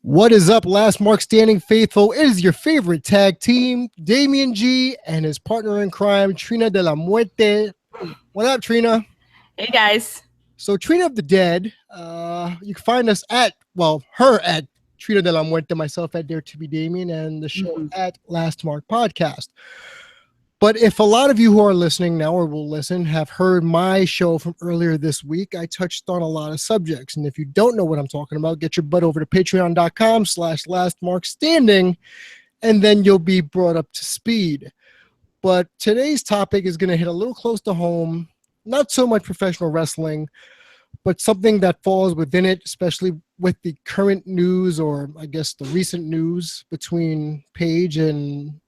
What is up, Last Mark Standing faithful? It is your favorite tag team, Damian G and his partner in crime, Trina de la Muerte. What up, Trina? Hey, guys. So, Trina of the Dead, you can find us her at Trina de la Muerte, myself at Dare to be Damian, and the show at Last Mark Podcast. But if a lot of you who are listening now or will listen have heard my show from earlier this week, I touched on a lot of subjects. And if you don't know what I'm talking about, get your butt over to patreon.com/lastmarkstanding, and then you'll be brought up to speed. But today's topic is going to hit a little close to home, not so much professional wrestling, but something that falls within it, especially with the current news, or I guess the recent news between Paige and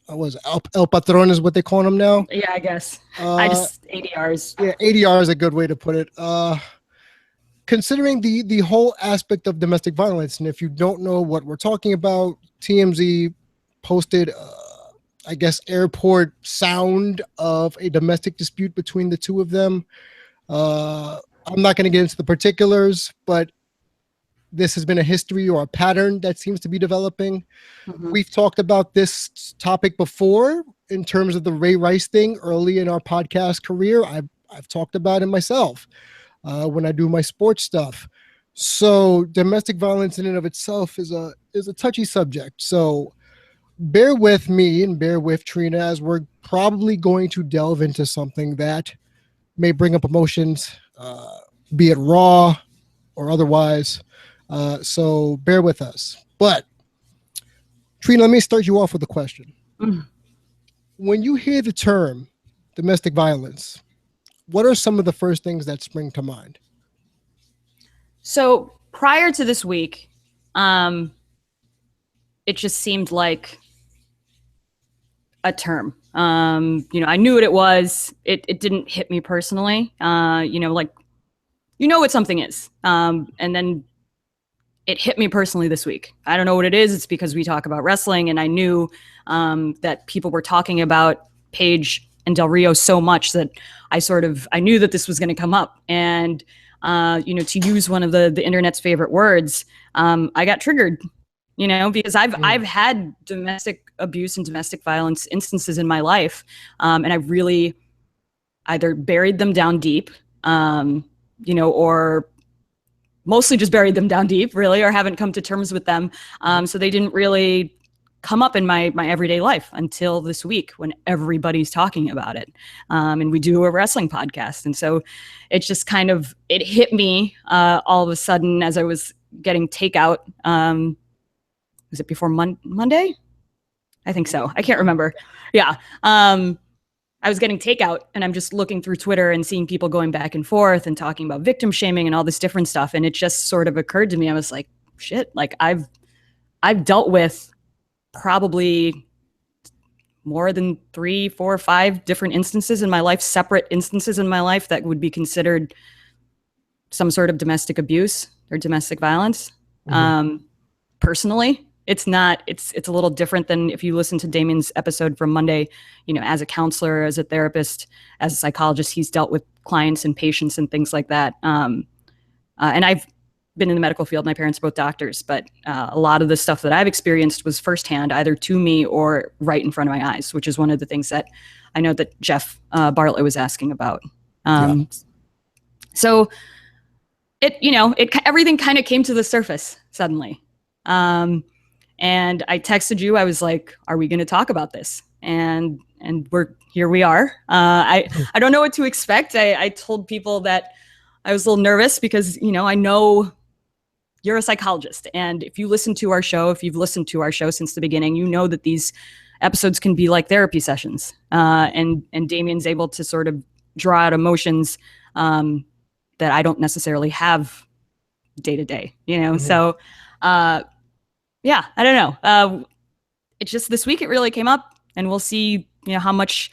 El Patron is what they call him now. Yeah, I guess. ADRs. Yeah, ADR is a good way to put it. Considering the whole aspect of domestic violence, and if you don't know what we're talking about, TMZ posted, I guess, airport sound of a domestic dispute between the two of them. I'm not going to get into the particulars, but this has been a history or a pattern that seems to be developing. We've talked about this topic before in terms of the Ray Rice thing early in our podcast career. I've talked about it myself when I do my sports stuff. So domestic violence in and of itself is a touchy subject. So bear with me and bear with Trina as we're probably going to delve into something that may bring up emotions, be it raw or otherwise. So bear with us. But Trina, let me start you off with a question. When you hear the term domestic violence, what are some of the first things that spring to mind? So prior to this week, it just seemed like a term. I knew what it was. It didn't hit me personally. What something is. And then it hit me personally this week. I don't know what it is. It's because we talk about wrestling, and I knew that people were talking about Paige and Del Rio so much that I knew that this was going to come up. And, to use one of the internet's favorite words, I got triggered, because I've had domestic abuse and domestic violence instances in my life. And I really either buried them down deep, or mostly just buried them down deep, really, or haven't come to terms with them. So they didn't really come up in my everyday life until this week when everybody's talking about it. And we do a wrestling podcast. And so it just it hit me all of a sudden as I was getting takeout. Was it before Monday? I think so. I can't remember. Yeah. I was getting takeout, and I'm just looking through Twitter and seeing people going back and forth and talking about victim shaming and all this different stuff. And it just sort of occurred to me. I was like, shit, like I've dealt with probably more than 3, 4, 5 different instances in my life, separate instances in my life that would be considered some sort of domestic abuse or domestic violence. Personally, it's a little different than if you listen to Damian's episode from Monday. As a counselor, as a therapist, as a psychologist, he's dealt with clients and patients and things like that. And I've been in the medical field. My parents are both doctors, but a lot of the stuff that I've experienced was firsthand, either to me or right in front of my eyes, which is one of the things that I know that Jeff Bartlett was asking about. So everything kind of came to the surface suddenly. And I texted you. I was like, "Are we going to talk about this?" And here we are. I don't know what to expect. I told people that I was a little nervous because I know you're a psychologist, and if you've listened to our show since the beginning, you know that these episodes can be like therapy sessions. And Damian's able to sort of draw out emotions that I don't necessarily have day to day. So. Yeah, I don't know. It's just this week it really came up, and we'll see, how much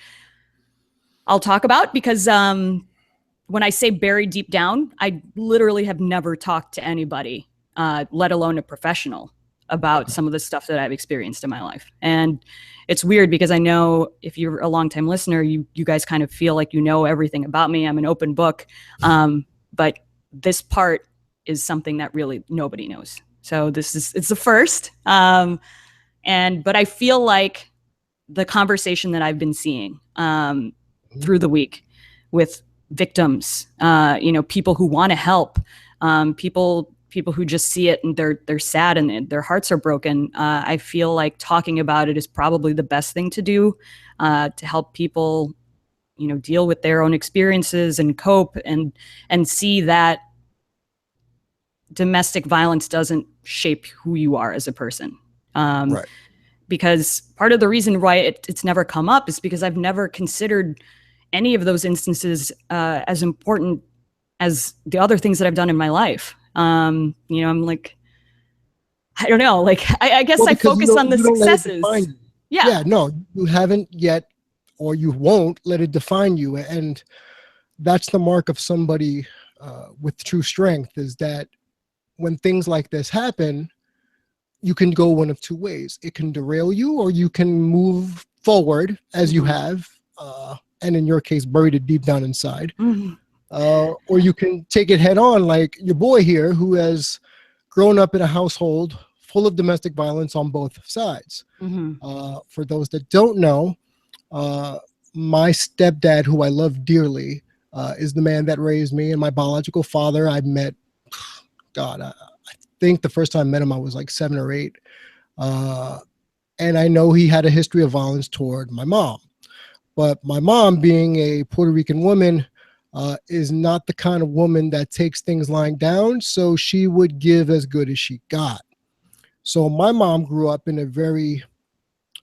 I'll talk about, because when I say buried deep down, I literally have never talked to anybody, let alone a professional, about some of the stuff that I've experienced in my life. And it's weird because I know if you're a longtime listener, you guys kind of feel like you know everything about me. I'm an open book. But this part is something that really nobody knows. So it's the first. But I feel like the conversation that I've been seeing through the week with victims, people who want to help, people who just see it and they're sad and their hearts are broken. I feel like talking about it is probably the best thing to do to help people, deal with their own experiences and cope and see that domestic violence doesn't shape who you are as a person. Right. Because part of the reason why it's never come up is because I've never considered any of those instances as important as the other things that I've done in my life. I'm like, I don't know. Like, I guess I focus on the successes. Yeah, no, you haven't yet, or you won't let it define you. And that's the mark of somebody with true strength, is that when things like this happen, you can go one of two ways. It can derail you, or you can move forward as you have, and in your case, buried it deep down inside. Or you can take it head on, like your boy here, who has grown up in a household full of domestic violence on both sides. For those that don't know, my stepdad, who I love dearly, is the man that raised me, and my biological father I met, God, I think the first time I met him, I was like 7 or 8. And I know he had a history of violence toward my mom. But my mom, being a Puerto Rican woman, is not the kind of woman that takes things lying down. So she would give as good as she got. So my mom grew up in a very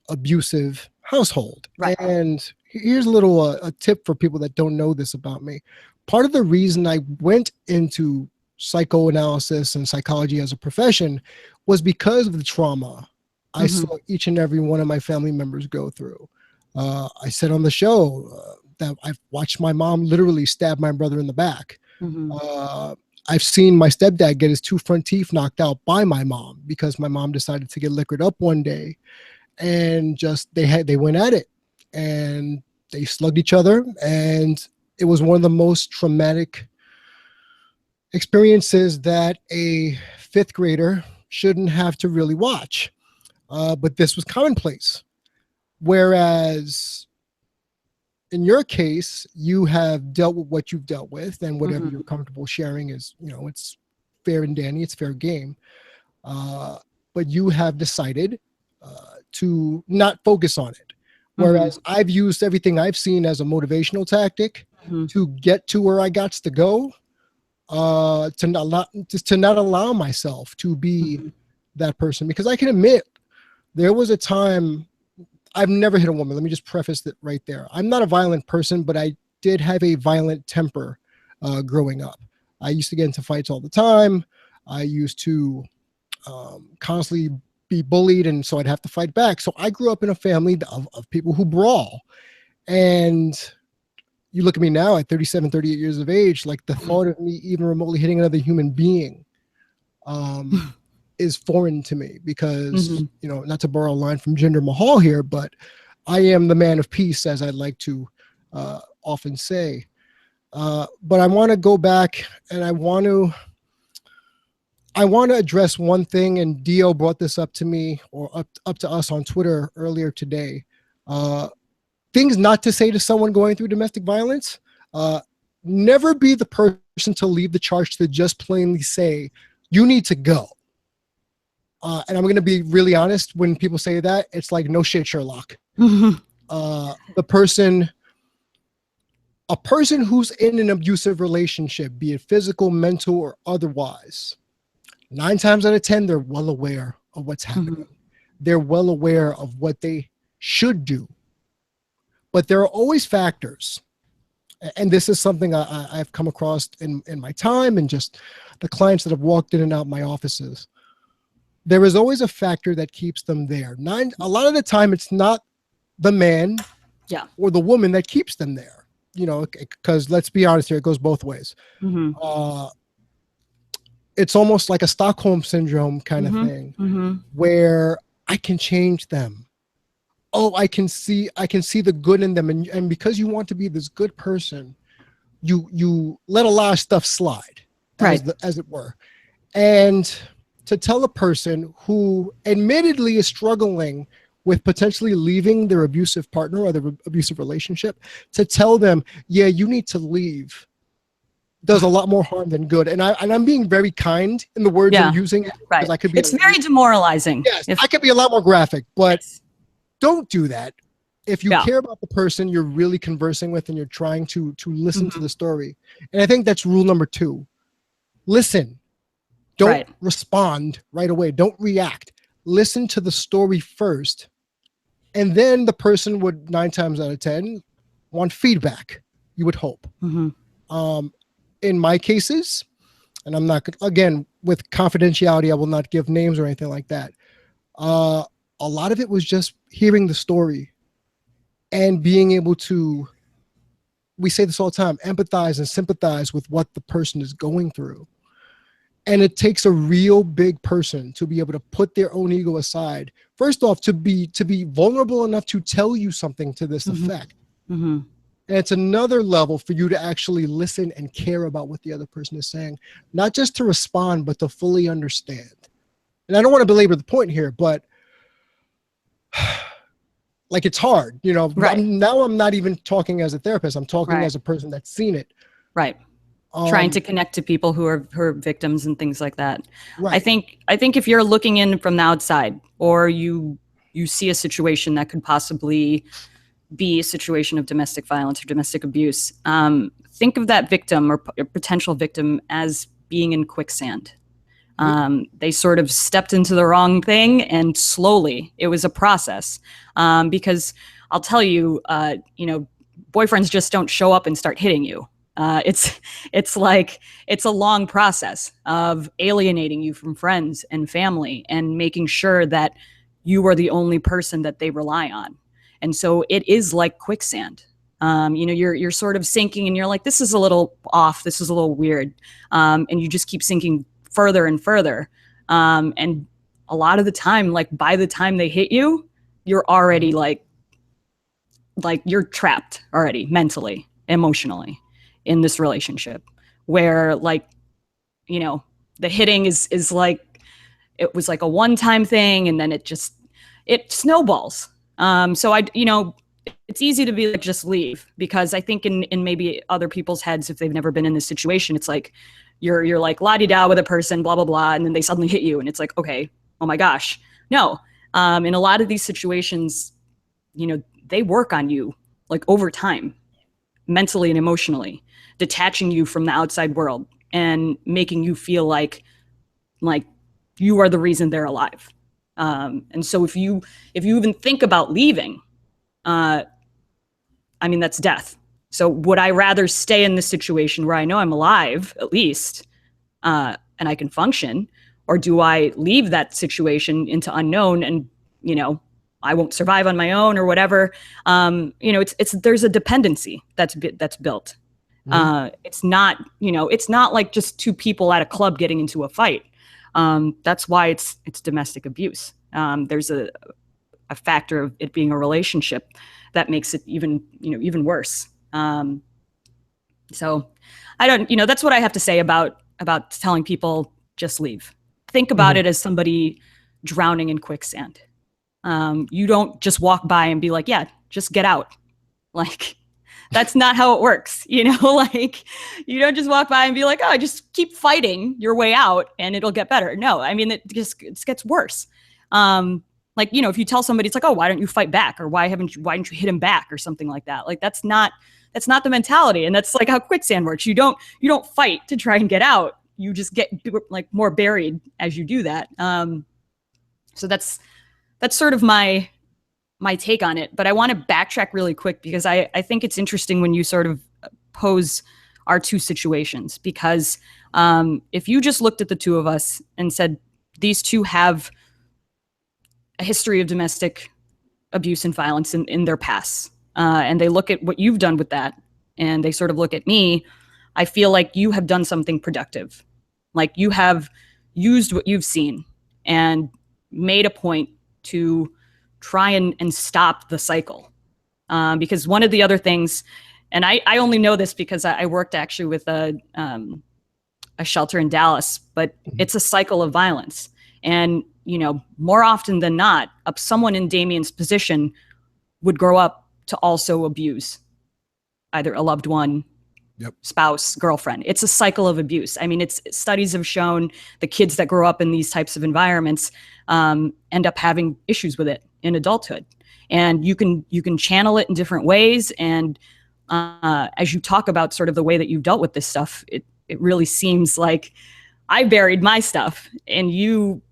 abusive household. Right. And here's a little a tip for people that don't know this about me. Part of the reason I went into psychoanalysis and psychology as a profession was because of the trauma I saw each and every one of my family members go through. I said on the show that I've watched my mom literally stab my brother in the back. I've seen my stepdad get his 2 front teeth knocked out by my mom because my mom decided to get liquored up one day, and just they went at it and they slugged each other, and it was one of the most traumatic experiences that a 5th grader shouldn't have to really watch. But this was commonplace. Whereas in your case, you have dealt with what you've dealt with, and whatever you're comfortable sharing is, it's fair and dandy, it's fair game. But you have decided to not focus on it. Whereas I've used everything I've seen as a motivational tactic to get to where I got to go. To not allow myself to be that person, because I can admit there was a time. I've never hit a woman. Let me just preface that right there. I'm not a violent person, but I did have a violent temper growing up. I used to get into fights all the time. I used to constantly be bullied, and so I'd have to fight back. So I grew up in a family of people who brawl. And you look at me now at 37, 38 years of age, like the thought of me even remotely hitting another human being is foreign to me, because, not to borrow a line from Jinder Mahal here, but I am the man of peace, as I'd like to often say. But I want to go back, and I want to address one thing, and Dio brought this up to me, or up to us on Twitter earlier today. Things not to say to someone going through domestic violence. Never be the person to leave the charge to just plainly say, you need to go. And I'm going to be really honest. When people say that, it's like, no shit, Sherlock. A person who's in an abusive relationship, be it physical, mental, or otherwise, 9 times out of 10, they're well aware of what's happening. They're well aware of what they should do. But there are always factors, and this is something I've come across in my time, and just the clients that have walked in and out my offices. There is always a factor that keeps them there. A lot of the time, it's not the man or the woman that keeps them there, because let's be honest here, it goes both ways. It's almost like a Stockholm syndrome kind of thing, where I can change them. Oh, I can see the good in them. And because you want to be this good person, you let a lot of stuff slide, as it were. And to tell a person who admittedly is struggling with potentially leaving their abusive partner or their abusive relationship, to tell them, yeah, you need to leave, does a lot more harm than good. And I'm being very kind in the words I'm using, right. I could be it's very demoralizing. Yes, I could be a lot more graphic, but don't do that. If you Yeah. care about the person you're really conversing with and you're trying to listen to the story. And I think that's rule number 2. Listen. Don't respond right away. Don't react. Listen to the story first. And then the person would 9 times out of 10 want feedback, you would hope. In my cases, and I'm not, again, with confidentiality, I will not give names or anything like that. A lot of it was just hearing the story and being able to, we say this all the time, empathize and sympathize with what the person is going through. And it takes a real big person to be able to put their own ego aside. First off, to be vulnerable enough to tell you something to this effect. And it's another level for you to actually listen and care about what the other person is saying, not just to respond, but to fully understand. And I don't want to belabor the point here, but like, it's hard, you know. Now I'm not even talking as a therapist. I'm talking as a person that's seen it. Trying to connect to people who are victims and things like that. I think if you're looking in from the outside, or you see a situation that could possibly be a situation of domestic violence or domestic abuse, think of that victim or potential victim as being in quicksand. They sort of stepped into the wrong thing, and slowly, it was a process. Because I'll tell you, boyfriends just don't show up and start hitting you. It's like, it's a long process of alienating you from friends and family and making sure that you are the only person that they rely on. And so it is like quicksand. You're sort of sinking, and you're like, this is a little off. This is a little weird. And you just keep sinking further and further. And a lot of the time, like, by the time they hit you, you're already like you're trapped already, mentally, emotionally, in this relationship, where, like, the hitting is like, it was like a one-time thing, and then it snowballs. So it's easy to be like, just leave, because I think in maybe other people's heads, if they've never been in this situation, it's like you're like la-di-da with a person, blah blah blah, and then they suddenly hit you, and it's like, okay, oh my gosh. No. In a lot of these situations, they work on you, like, over time, mentally and emotionally, detaching you from the outside world and making you feel like you are the reason they're alive. And so if you even think about leaving, that's death. So would I rather stay in this situation where I know I'm alive, at least, and I can function, or do I leave that situation into unknown and, I won't survive on my own or whatever? There's a dependency that's built. It's not like just two people at a club getting into a fight. That's why it's domestic abuse. There's a factor of it being a relationship that makes it even worse. So I don't, that's what I have to say about telling people, just leave. Think about it as somebody drowning in quicksand. You don't just walk by and be like, yeah, just get out. Like, that's not how it works. Like, you don't just walk by and be like, oh, just keep fighting your way out and it'll get better. No, it just gets worse. If you tell somebody, it's like, oh, why don't you fight back? Or why didn't you hit him back, or something like that? Like, that's not the mentality. And that's like how quicksand works. You don't fight to try and get out. You just get, like, more buried as you do that. So that's sort of my take on it. But I want to backtrack really quick, because I think it's interesting when you sort of pose our two situations, because if you just looked at the two of us and said, these two have a history of domestic abuse and violence in their past, and they look at what you've done with that, and they sort of look at me, I feel like you have done something productive. Like, you have used what you've seen and made a point to try and stop the cycle. Because one of the other things, and I only know this because I worked actually with a shelter in Dallas, but it's a cycle of violence. And, more often than not, someone in Damian's position would grow up to also abuse either a loved one, spouse, girlfriend. It's a cycle of abuse. I mean, studies have shown the kids that grow up in these types of environments end up having issues with it in adulthood. And you can channel it in different ways. And as you talk about sort of the way that you've dealt with this stuff, it really seems like I buried my stuff and you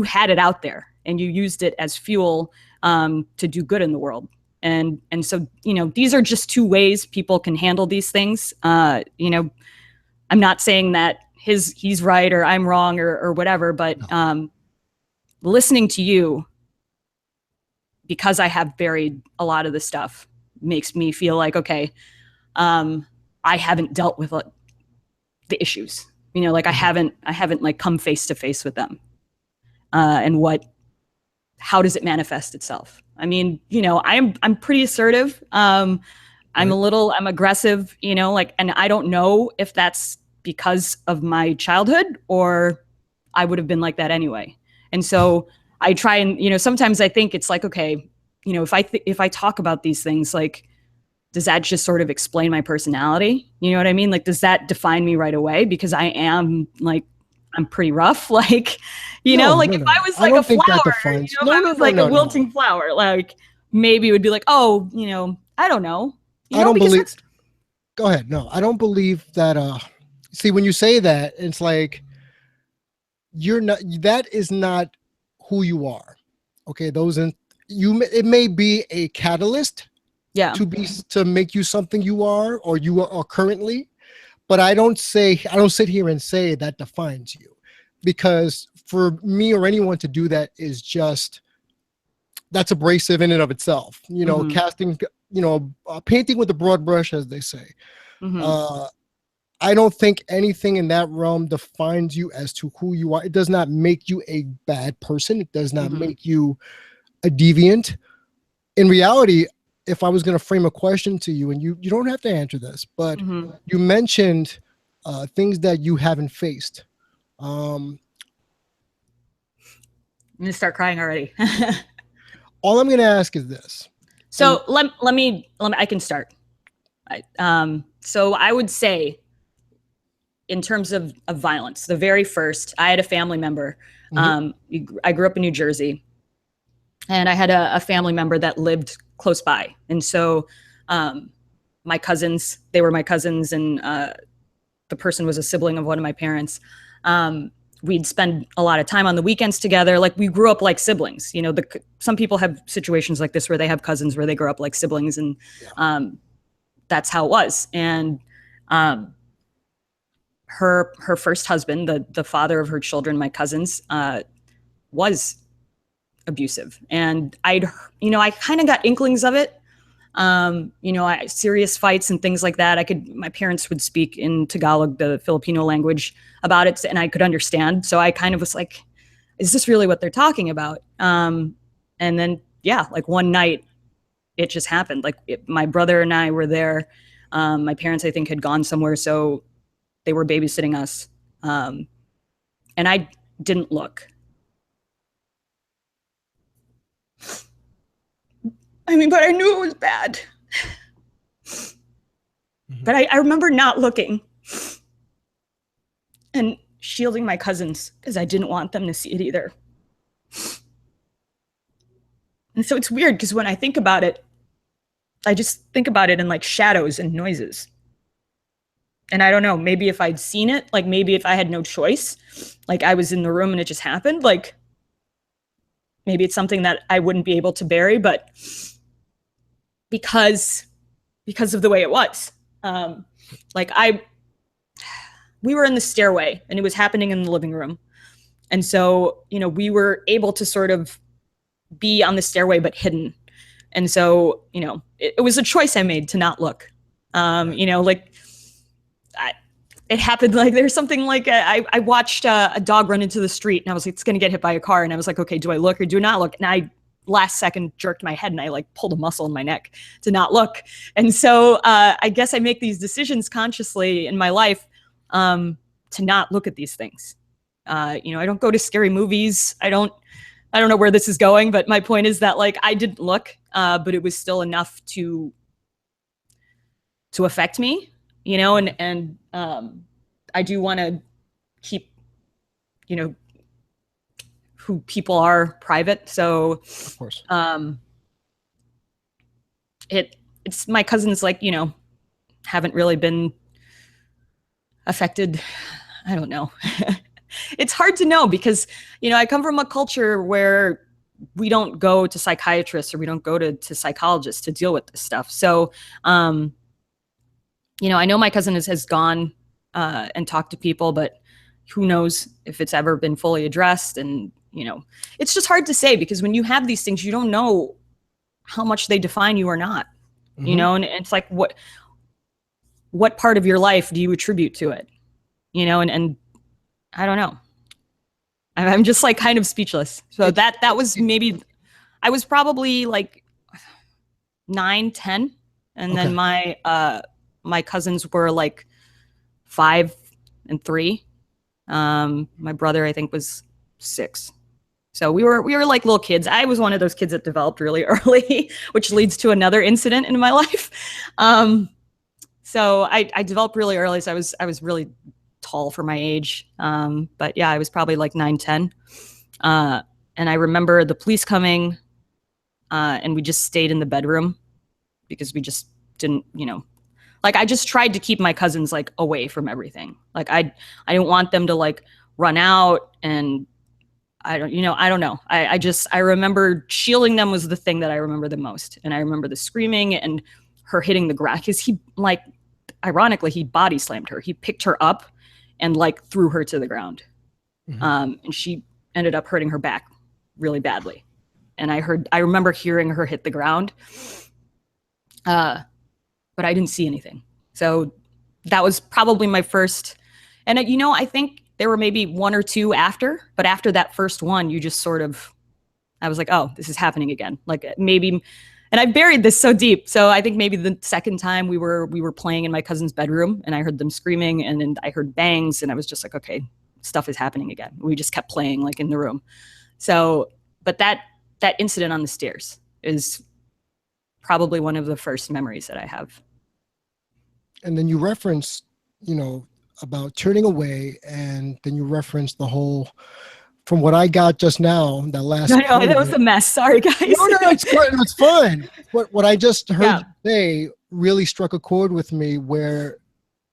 had it out there and you used it as fuel to do good in the world. And so, these are just two ways people can handle these things. I'm not saying that he's right or I'm wrong or whatever, but listening to you, because I have buried a lot of the stuff, makes me feel like, okay, I haven't dealt with the issues, like I haven't like come face to face with them. And how does it manifest itself? I mean, I'm pretty assertive. I'm aggressive, and I don't know if that's because of my childhood or I would have been like that anyway. And so I try and, sometimes I think it's like, okay, if I talk about these things, like, does that just sort of explain my personality? You know what I mean? Like, does that define me right away? Because I am like, I'm pretty rough. Like, if I was like a flower, if I was like a wilting flower, like maybe it would be like, oh, I don't know. I don't believe. Go ahead. No, I don't believe that. See, when you say that, it's like that is not who you are. Okay. It may be a catalyst. Yeah. To make you something you are or you are currently. But I don't sit here and say that defines you, because for me or anyone to do that is that's abrasive in and of itself. Casting, painting with a broad brush, as they say. Mm-hmm. I don't think anything in that realm defines you as to who you are. It does not make you a bad person. It does not make you a deviant. In reality, if I was going to frame a question to you, and you don't have to answer this, but you mentioned things that you haven't faced. I'm going to start crying already. All I'm going to ask is this. So let me, I can start. So I would say, in terms of violence, the very first, I had a family member. I grew up in New Jersey, and I had a family member that lived close by. And so my cousins, they were my cousins, and the person was a sibling of one of my parents. We'd spend a lot of time on the weekends together. Like, we grew up like siblings. Some people have situations like this where they have cousins where they grow up like siblings, and that's how it was. And her first husband, the father of her children, my cousins, was abusive. And I kind of got inklings of it. Serious fights and things like that. My parents would speak in Tagalog, the Filipino language, about it, and I could understand. So I kind of was like, is this really what they're talking about? And then, like one night it just happened. Like, my brother and I were there. My parents, I think, had gone somewhere, so they were babysitting us. And I didn't look. I mean, but I knew it was bad. But I remember not looking and shielding my cousins because I didn't want them to see it either. And so it's weird because when I think about it, I just think about it in like shadows and noises. And I don't know, maybe if I'd seen it, like maybe if I had no choice, like I was in the room and it just happened, like maybe it's something that I wouldn't be able to bury, but because of the way it was. We were in the stairway and it was happening in the living room. And so, we were able to sort of be on the stairway, but hidden. And so, it was a choice I made to not look. It happened like there's something like I watched a dog run into the street and I was like, it's going to get hit by a car. And I was like, okay, do I look or do not look? And I last second jerked my head and I like pulled a muscle in my neck to not look. And so I guess I make these decisions consciously in my life to not look at these things. I don't go to scary movies. I don't know where this is going, but my point is that like I didn't look, but it was still enough to affect me, and I do want to keep, who people are private. So Of course. It's my cousins, like, haven't really been affected. I don't know. It's hard to know because, I come from a culture where we don't go to psychiatrists or we don't go to psychologists to deal with this stuff. So, I know my cousin has gone and talked to people, but who knows if it's ever been fully addressed. And, it's just hard to say because when you have these things, you don't know how much they define you or not, and it's like, what part of your life do you attribute to it? And I don't know. I'm just like kind of speechless. So that was maybe, I was probably like 9, 10. And then my cousins were like 5 and 3. My brother, I think, was 6. So we were like little kids. I was one of those kids that developed really early, which leads to another incident in my life. So I developed really early. So I was really tall for my age. But yeah, I was probably like 9, 10. And I remember the police coming, and we just stayed in the bedroom because we just didn't, like I just tried to keep my cousins like away from everything. Like I didn't want them to like run out, and I don't know. I remember shielding them was the thing that I remember the most. And I remember the screaming and her hitting the ground because he, like, ironically, he body slammed her. He picked her up and like threw her to the ground. And she ended up hurting her back really badly. And I remember hearing her hit the ground. But I didn't see anything. So that was probably my first. And, I think there were maybe 1 or 2 after, but after that first one, you just sort of, I was like, oh, this is happening again. Like maybe, and I buried this so deep. So I think maybe the second time we were playing in my cousin's bedroom and I heard them screaming and then I heard bangs and I was just like, okay, stuff is happening again. We just kept playing like in the room. So, but that incident on the stairs is probably one of the first memories that I have. And then you reference, about turning away, and then you reference the whole, from what I got just now, that last. No, that was a mess. Sorry, guys. No, it's good. It's fun. What I just heard you say really struck a chord with me, where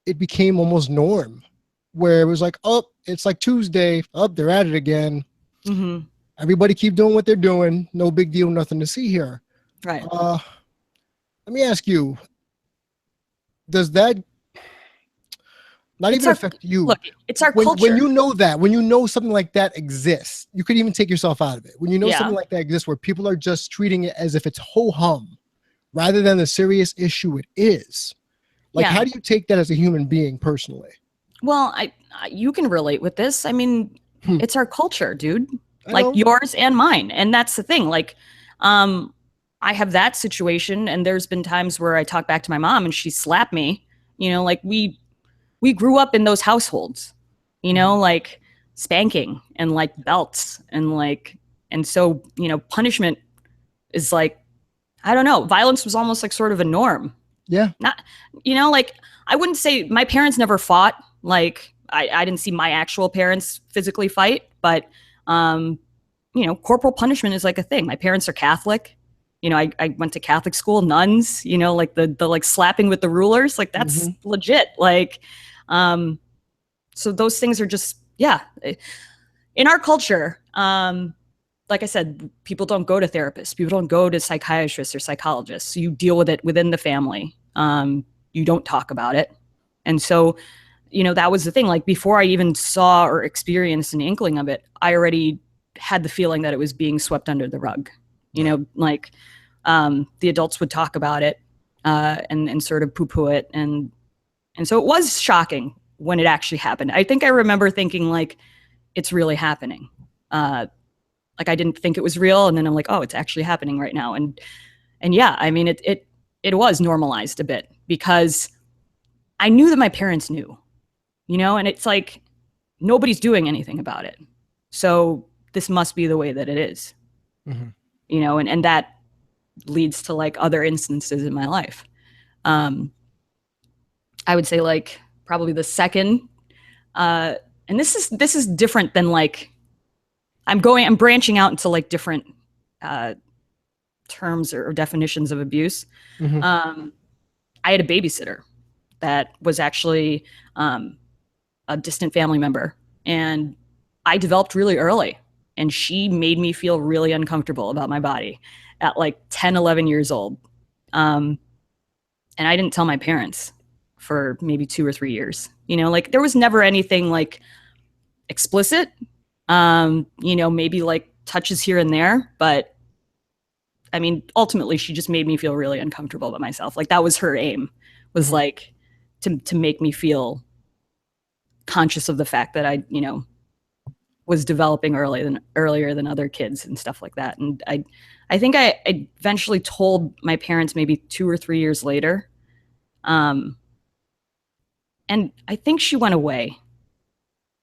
it became almost norm, where it was like, oh, it's like Tuesday. Oh, they're at it again. Mm-hmm. Everybody keep doing what they're doing. No big deal. Nothing to see here. Right. Let me ask you, does that not even affect you? Look, it's our culture. When you know something like that exists, you could even take yourself out of it. When you know something like that exists, where people are just treating it as if it's ho-hum rather than the serious issue it is. Like, how do you take that as a human being personally? Well, you can relate with this. I mean, it's our culture, dude. Like yours and mine. And that's the thing. Like, I have that situation, and there's been times where I talk back to my mom and she slapped me. Like we grew up in those households, like spanking and like belts and so, punishment is like, I don't know, violence was almost like sort of a norm. Yeah. Not, like I wouldn't say my parents never fought. Like I didn't see my actual parents physically fight, but, corporal punishment is like a thing. My parents are Catholic. I went to Catholic school, nuns, like the like slapping with the rulers, like that's legit. Like, so those things are just, in our culture. Like I said, people don't go to therapists. People don't go to psychiatrists or psychologists. So you deal with it within the family. You don't talk about it. And so, that was the thing. Like before I even saw or experienced an inkling of it, I already had the feeling that it was being swept under the rug. Like the adults would talk about it and sort of poo-poo it. And so it was shocking when it actually happened. I think I remember thinking like, it's really happening. Like I didn't think it was real. And then I'm like, oh, it's actually happening right now. And yeah, I mean, it was normalized a bit because I knew that my parents knew, and it's like, nobody's doing anything about it. So this must be the way that it is, you know, and that leads to like other instances in my life. I would say like probably the second, and this is different than like, I'm branching out into like different terms or definitions of abuse. I had a babysitter that was actually a distant family member, and I developed really early, and she made me feel really uncomfortable about my body at like 10, 11 years old. And I didn't tell my parents for maybe 2 or 3 years. You know, like there was never anything like explicit, you know, maybe like touches here and there, but I mean, ultimately she just made me feel really uncomfortable about myself. Like that was her aim, was like to make me feel conscious of the fact that I, you know, was developing earlier than other kids and stuff like that. And I think I eventually told my parents maybe 2 or 3 years later. And I think she went away.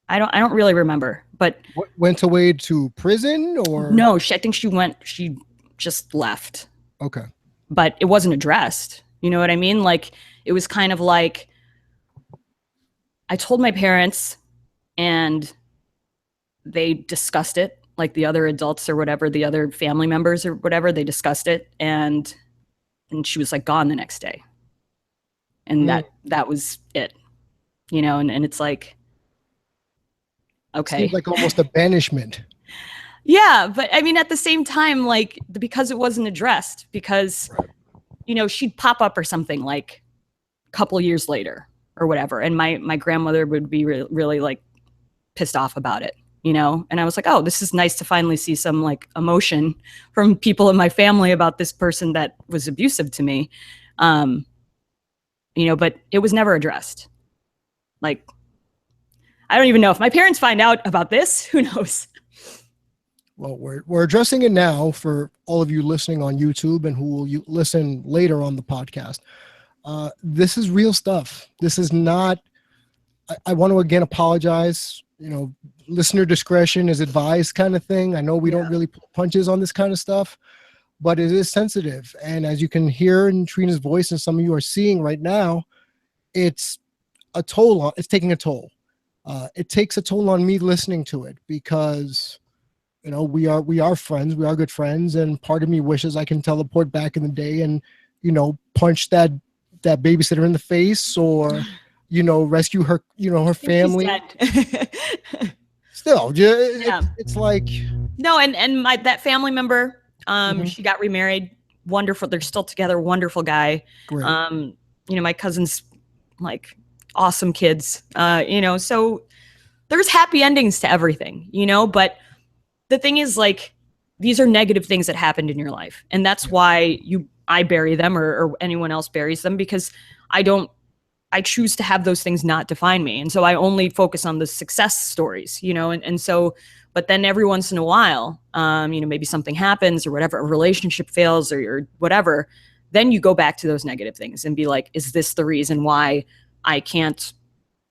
I don't really remember, but went away to prison or no, I think she just left. Okay. But it wasn't addressed. You know what I mean? Like it was kind of like I told my parents and they discussed it, like the other adults or whatever, the other family members or whatever, they discussed it, and she was like gone the next day. And that was it. You know, and it's like, okay. Seems like almost a banishment. Yeah, but I mean, at the same time, like, because it wasn't addressed, because, you know, she'd pop up or something like a couple years later or whatever, and my grandmother would be really like pissed off about it, you know? And I was like, oh, this is nice to finally see some like emotion from people in my family about this person that was abusive to me. You know, but it was never addressed. Like, I don't even know if my parents find out about this. Who knows? Well, we're addressing it now for all of you listening on YouTube and who will listen later on the podcast. This is real stuff. This is not, I want to again apologize, you know, listener discretion is advised kind of thing. I know we don't really pull punches on this kind of stuff, but it is sensitive. And as you can hear in Trina's voice and some of you are seeing right now, it's taking a toll. It takes a toll on me listening to it because, you know, we are friends, we are good friends. And part of me wishes I can teleport back in the day and, you know, punch that babysitter in the face or, you know, rescue her, you know, her family. Still, it's like. No. And that family member, she got remarried. Wonderful. They're still together. Wonderful guy. Great. You know, my cousin's like awesome kids, you know, so there's happy endings to everything, you know, but the thing is like, these are negative things that happened in your life. And that's why I bury them or anyone else buries them, because I choose to have those things not define me. And so I only focus on the success stories, you know, and so, but then every once in a while, you know, maybe something happens or whatever, a relationship fails or whatever, then you go back to those negative things and be like, is this the reason why I can't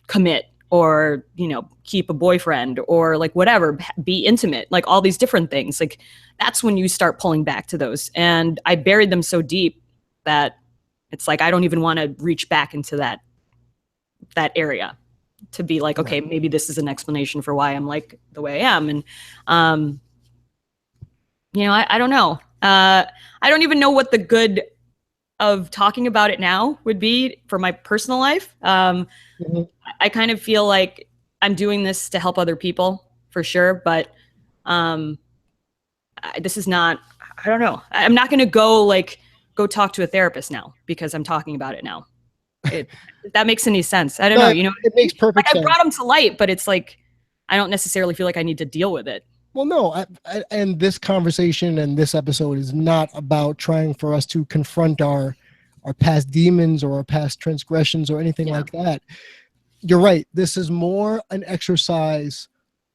commit or, you know, keep a boyfriend or like whatever, be intimate, like all these different things. Like that's when you start pulling back to those. And I buried them so deep that it's like, I don't even want to reach back into that area to be like, okay, maybe this is an explanation for why I'm like the way I am. And, you know, I don't know. I don't even know what the good of talking about it now would be for my personal life. I kind of feel like I'm doing this to help other people for sure, but this is not, I don't know. I'm not going to go talk to a therapist now because I'm talking about it now. If that makes any sense. I don't know, you know, it makes perfect sense. I brought them to light, but it's like, I don't necessarily feel like I need to deal with it. Well, no, and this conversation and this episode is not about trying for us to confront our past demons or our past transgressions or anything like that. You're right. This is more an exercise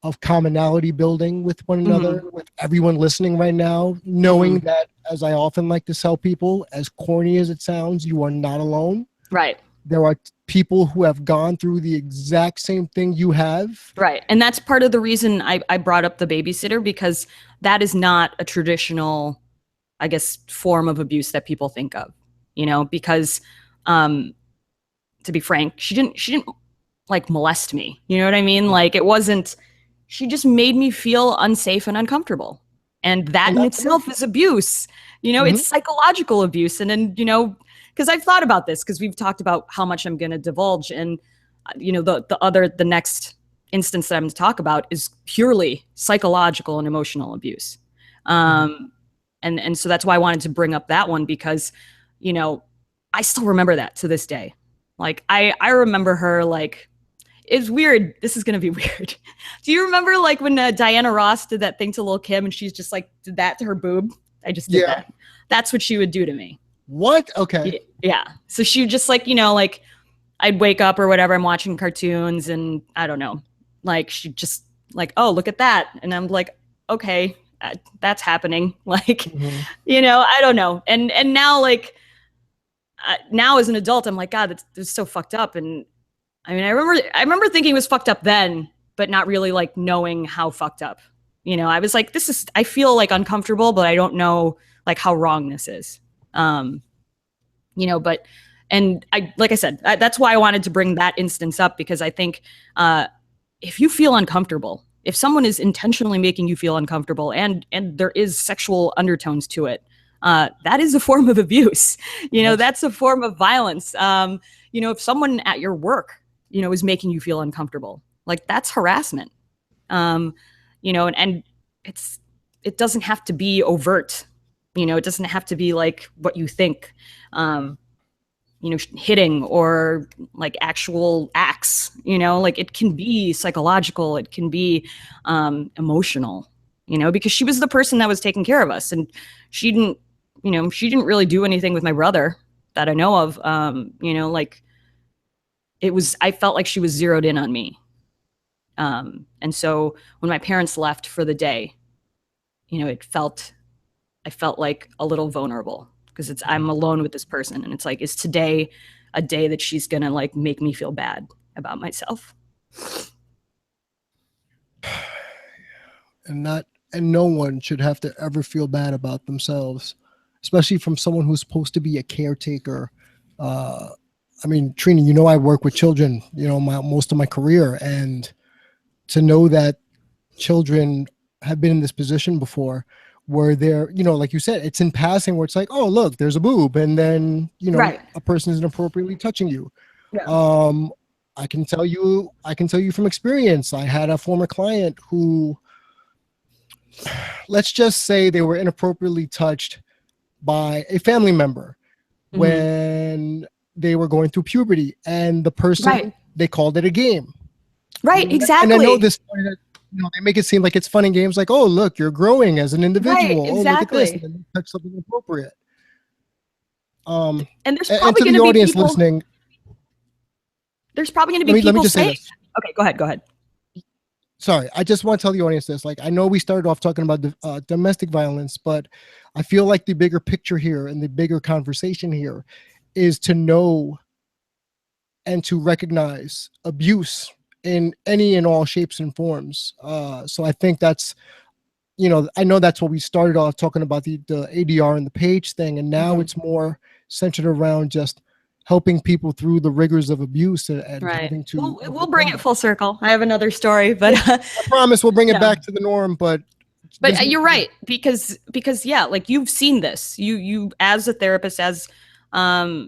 of commonality building with one another, with everyone listening right now, knowing that, as I often like to tell people, as corny as it sounds, you are not alone. Right. There are people who have gone through the exact same thing you have. Right. And that's part of the reason I brought up the babysitter, because that is not a traditional, I guess, form of abuse that people think of, because to be frank, she didn't like molest me. You know what I mean? Like it wasn't, she just made me feel unsafe and uncomfortable. And that in itself is abuse. It's psychological abuse. And then, because I've thought about this, because we've talked about how much I'm going to divulge. And, the next instance that I'm going to talk about is purely psychological and emotional abuse. And so that's why I wanted to bring up that one, because, I still remember that to this day. Like I remember her, like, it's weird. This is going to be weird. Do you remember like when Diana Ross did that thing to Lil' Kim and she's just like, did that to her boob? I just did that. That's what she would do to me. What? Okay. Yeah. So she would just like, like I'd wake up or whatever. I'm watching cartoons and I don't know, like she just like, oh, look at that. And I'm like, okay, that's happening. Like, I don't know. And now like, now as an adult, I'm like, God, that's so fucked up. And I mean, I remember thinking it was fucked up then, but not really like knowing how fucked up. I was like, I feel like uncomfortable, but I don't know like how wrong this is. But, and like I said, that's why I wanted to bring that instance up, because I think if you feel uncomfortable, if someone is intentionally making you feel uncomfortable and there is sexual undertones to it, that is a form of abuse. That's a form of violence. If someone at your work, is making you feel uncomfortable, like that's harassment. And it doesn't have to be overt. It doesn't have to be like what you think, hitting or like actual acts, like it can be psychological, it can be emotional, because she was the person that was taking care of us, and she didn't really do anything with my brother that I know of. Like I felt like she was zeroed in on me. And so when my parents left for the day, I felt like a little vulnerable, because I'm alone with this person. And it's like, is today a day that she's going to like make me feel bad about myself? And no one should have to ever feel bad about themselves, especially from someone who's supposed to be a caretaker. I mean, Trina, I work with children, most of my career, and to know that children have been in this position before where they're, like you said, it's in passing where it's like, oh, look, there's a boob. And then, Right. a person is inappropriately touching you. Yeah. I can tell you from experience, I had a former client who, let's just say they were inappropriately touched by a family member when they were going through puberty, and the person, they called it a game. Right, exactly. And I know this, they make it seem like it's fun and games, like, oh, look, you're growing as an individual. Right, oh, look at this. exactly. And then touch something appropriate. And there's and probably to going the to be audience people listening, there's probably going to be let me people just say saying, this. okay, go ahead. Sorry, I just want to tell the audience this. Like, I know we started off talking about domestic violence, but I feel like the bigger picture here and the bigger conversation here is to know and to recognize abuse in any and all shapes and forms. So I think that's, I know that's what we started off talking about, the ADR and the page thing, and now it's more centered around just helping people through the rigors of abuse and having to. We'll bring it full circle. I have another story, but I promise we'll bring it back to the norm. But you're right, because yeah, like you've seen this. You as a therapist, as they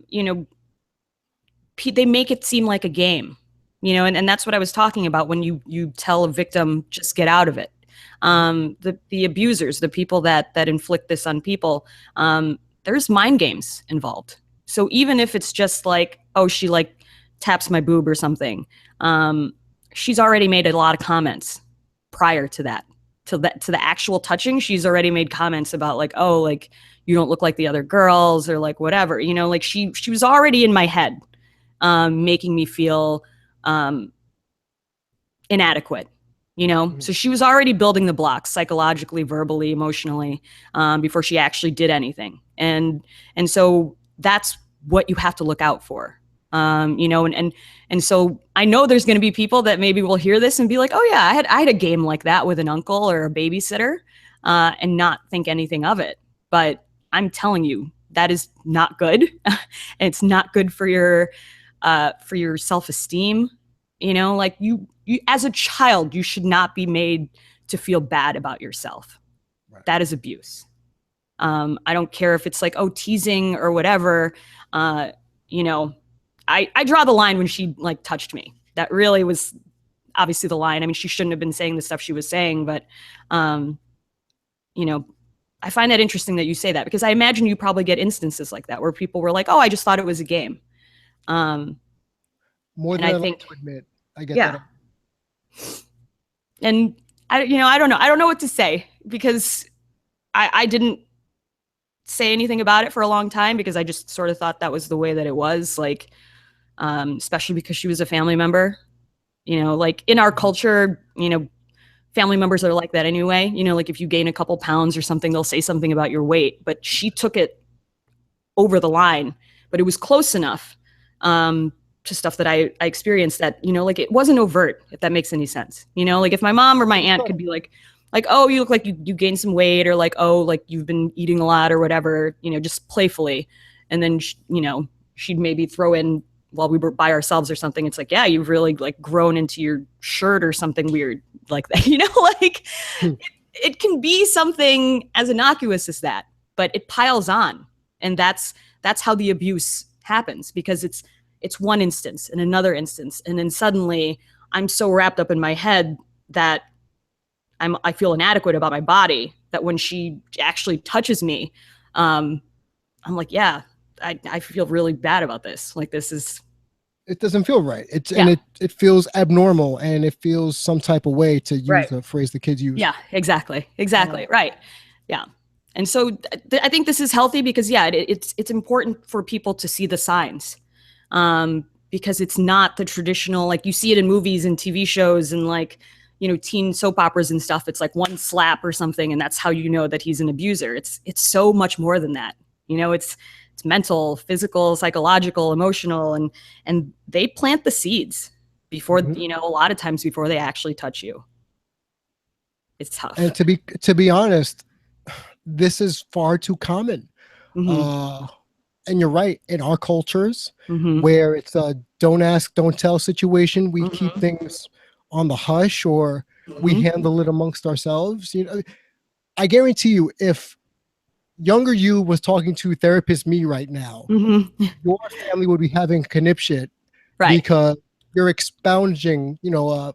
make it seem like a game, and that's what I was talking about when you tell a victim, just get out of it. The abusers, the people that inflict this on people, there's mind games involved. So even if it's just like, oh, she like taps my boob or something, she's already made a lot of comments prior to that, to the actual touching. She's already made comments about like, oh, like you don't look like the other girls, or like whatever, like she was already in my head, making me feel inadequate. So she was already building the blocks psychologically, verbally, emotionally, before she actually did anything. And so that's what you have to look out for. You know, and so I know there's going to be people that maybe will hear this and be like, oh yeah, I had a game like that with an uncle or a babysitter, and not think anything of it. But I'm telling you, that is not good. It's not good for your self-esteem. You know, like you as a child, you should not be made to feel bad about yourself. Right. That is abuse. I don't care if it's like, oh, teasing or whatever. You know, I draw the line when she like touched me. That really was obviously the line. I mean, she shouldn't have been saying the stuff she was saying, but you know, I find that interesting that you say that, because I imagine you probably get instances like that where people were like, oh, I just thought it was a game. More And than I I like think, to admit, I get yeah. that. And I don't know. I don't know what to say, because I didn't say anything about it for a long time, because I just sort of thought that was the way that it was, like, especially because she was a family member. You know, like in our culture, you know, family members are like that anyway. You know, like if you gain a couple pounds or something, they'll say something about your weight. But she took it over the line, but it was close enough to stuff that I experienced that, you know, like it wasn't overt, if that makes any sense. You know, like if my mom or my aunt could be like, oh, you look like you gained some weight, or like, oh, like you've been eating a lot or whatever, you know, just playfully. And then, you know, she'd maybe throw in, while we were by ourselves or something, it's like, yeah, you've really like grown into your shirt or something weird like that, you know, like it can be something as innocuous as that, but it piles on. And that's how the abuse happens, because it's one instance and another instance. And then suddenly I'm so wrapped up in my head that I feel inadequate about my body, that when she actually touches me, I'm like, yeah, I feel really bad about this. Like, this is, It doesn't feel right. yeah. And it feels abnormal, and it feels some type of way, to use Right. a phrase the kids use. Yeah, exactly. Right. Yeah. And so I think this is healthy, because yeah, it's important for people to see the signs, because it's not the traditional, like you see it in movies and TV shows and like, you know, teen soap operas and stuff. It's like one slap or something, and that's how you know that he's an abuser. It's so much more than that. You know, it's mental, physical, psychological, emotional, and they plant the seeds before, you know, a lot of times before they actually touch you. It's tough. And to be honest, this is far too common. And you're right, in our cultures, where it's a don't ask, don't tell situation, we keep things on the hush, or we handle it amongst ourselves. You know, I guarantee you, if younger you was talking to therapist me right now, your family would be having conniption, right, because you're expounding, you know,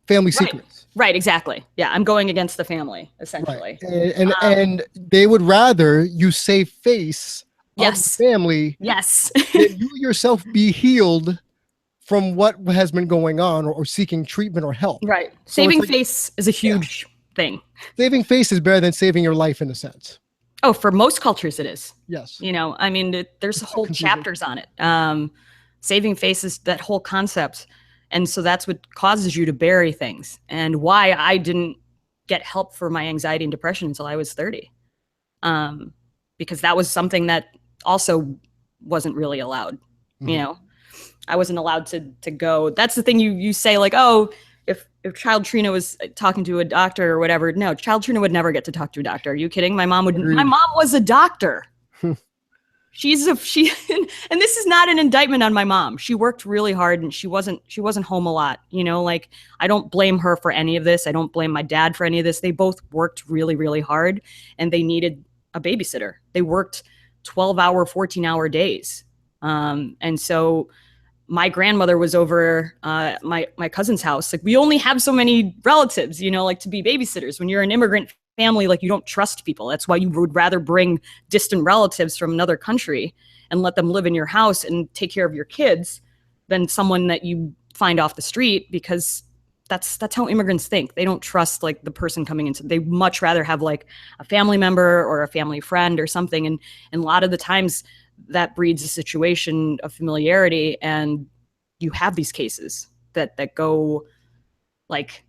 family secrets. Right, exactly. Yeah, I'm going against the family, essentially. Right. And they would rather you save face of the family, than you yourself be healed from what has been going on, or seeking treatment or help. Right. So saving face is a huge thing. Saving face is better than saving your life, in a sense. Oh, for most cultures it is. Yes. You know, I mean, there's whole chapters on it. Saving face is that whole concept. And so that's what causes you to bury things, and why I didn't get help for my anxiety and depression until I was 30. Because that was something that also wasn't really allowed. You know, I wasn't allowed to go. That's the thing you say, like, oh, if child Trina was talking to a doctor or whatever. No, child Trina would never get to talk to a doctor. Are you kidding? My mom was a doctor. She and this is not an indictment on my mom. She worked really hard, and she wasn't home a lot. You know, like, I don't blame her for any of this. I don't blame my dad for any of this. They both worked really, really hard, and they needed a babysitter. They worked 12-hour, 14-hour days. And so my grandmother was over my cousin's house. Like, we only have so many relatives, you know, like, to be babysitters. When you're an immigrant family, like, you don't trust people. That's why you would rather bring distant relatives from another country and let them live in your house and take care of your kids than someone that you find off the street, because that's how immigrants think. They don't trust, like, the person coming into. They much rather have, like, a family member or a family friend or something. And a lot of the times that breeds a situation of familiarity, and you have these cases that go, like,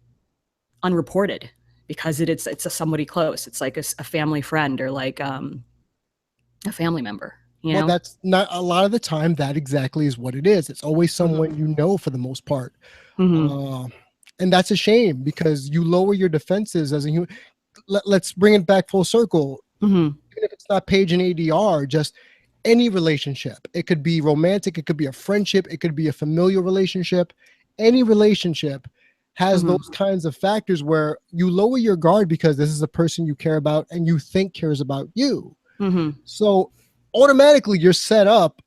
unreported, because it's a somebody close. It's like a family friend, or like a family member. You Well, know? that's not a lot of the time. That exactly is what it is. It's always someone you know for the most part, Mm-hmm. uh, and that's a shame because you lower your defenses as a human. Let's bring it back full circle. Mm-hmm. Even if it's not page and ADR, just any relationship. It could be romantic, it could be a friendship, it could be a familial relationship. Any relationship has Mm-hmm. those kinds of factors where you lower your guard because this is a person you care about and you think cares about you. Mm-hmm. So automatically you're set up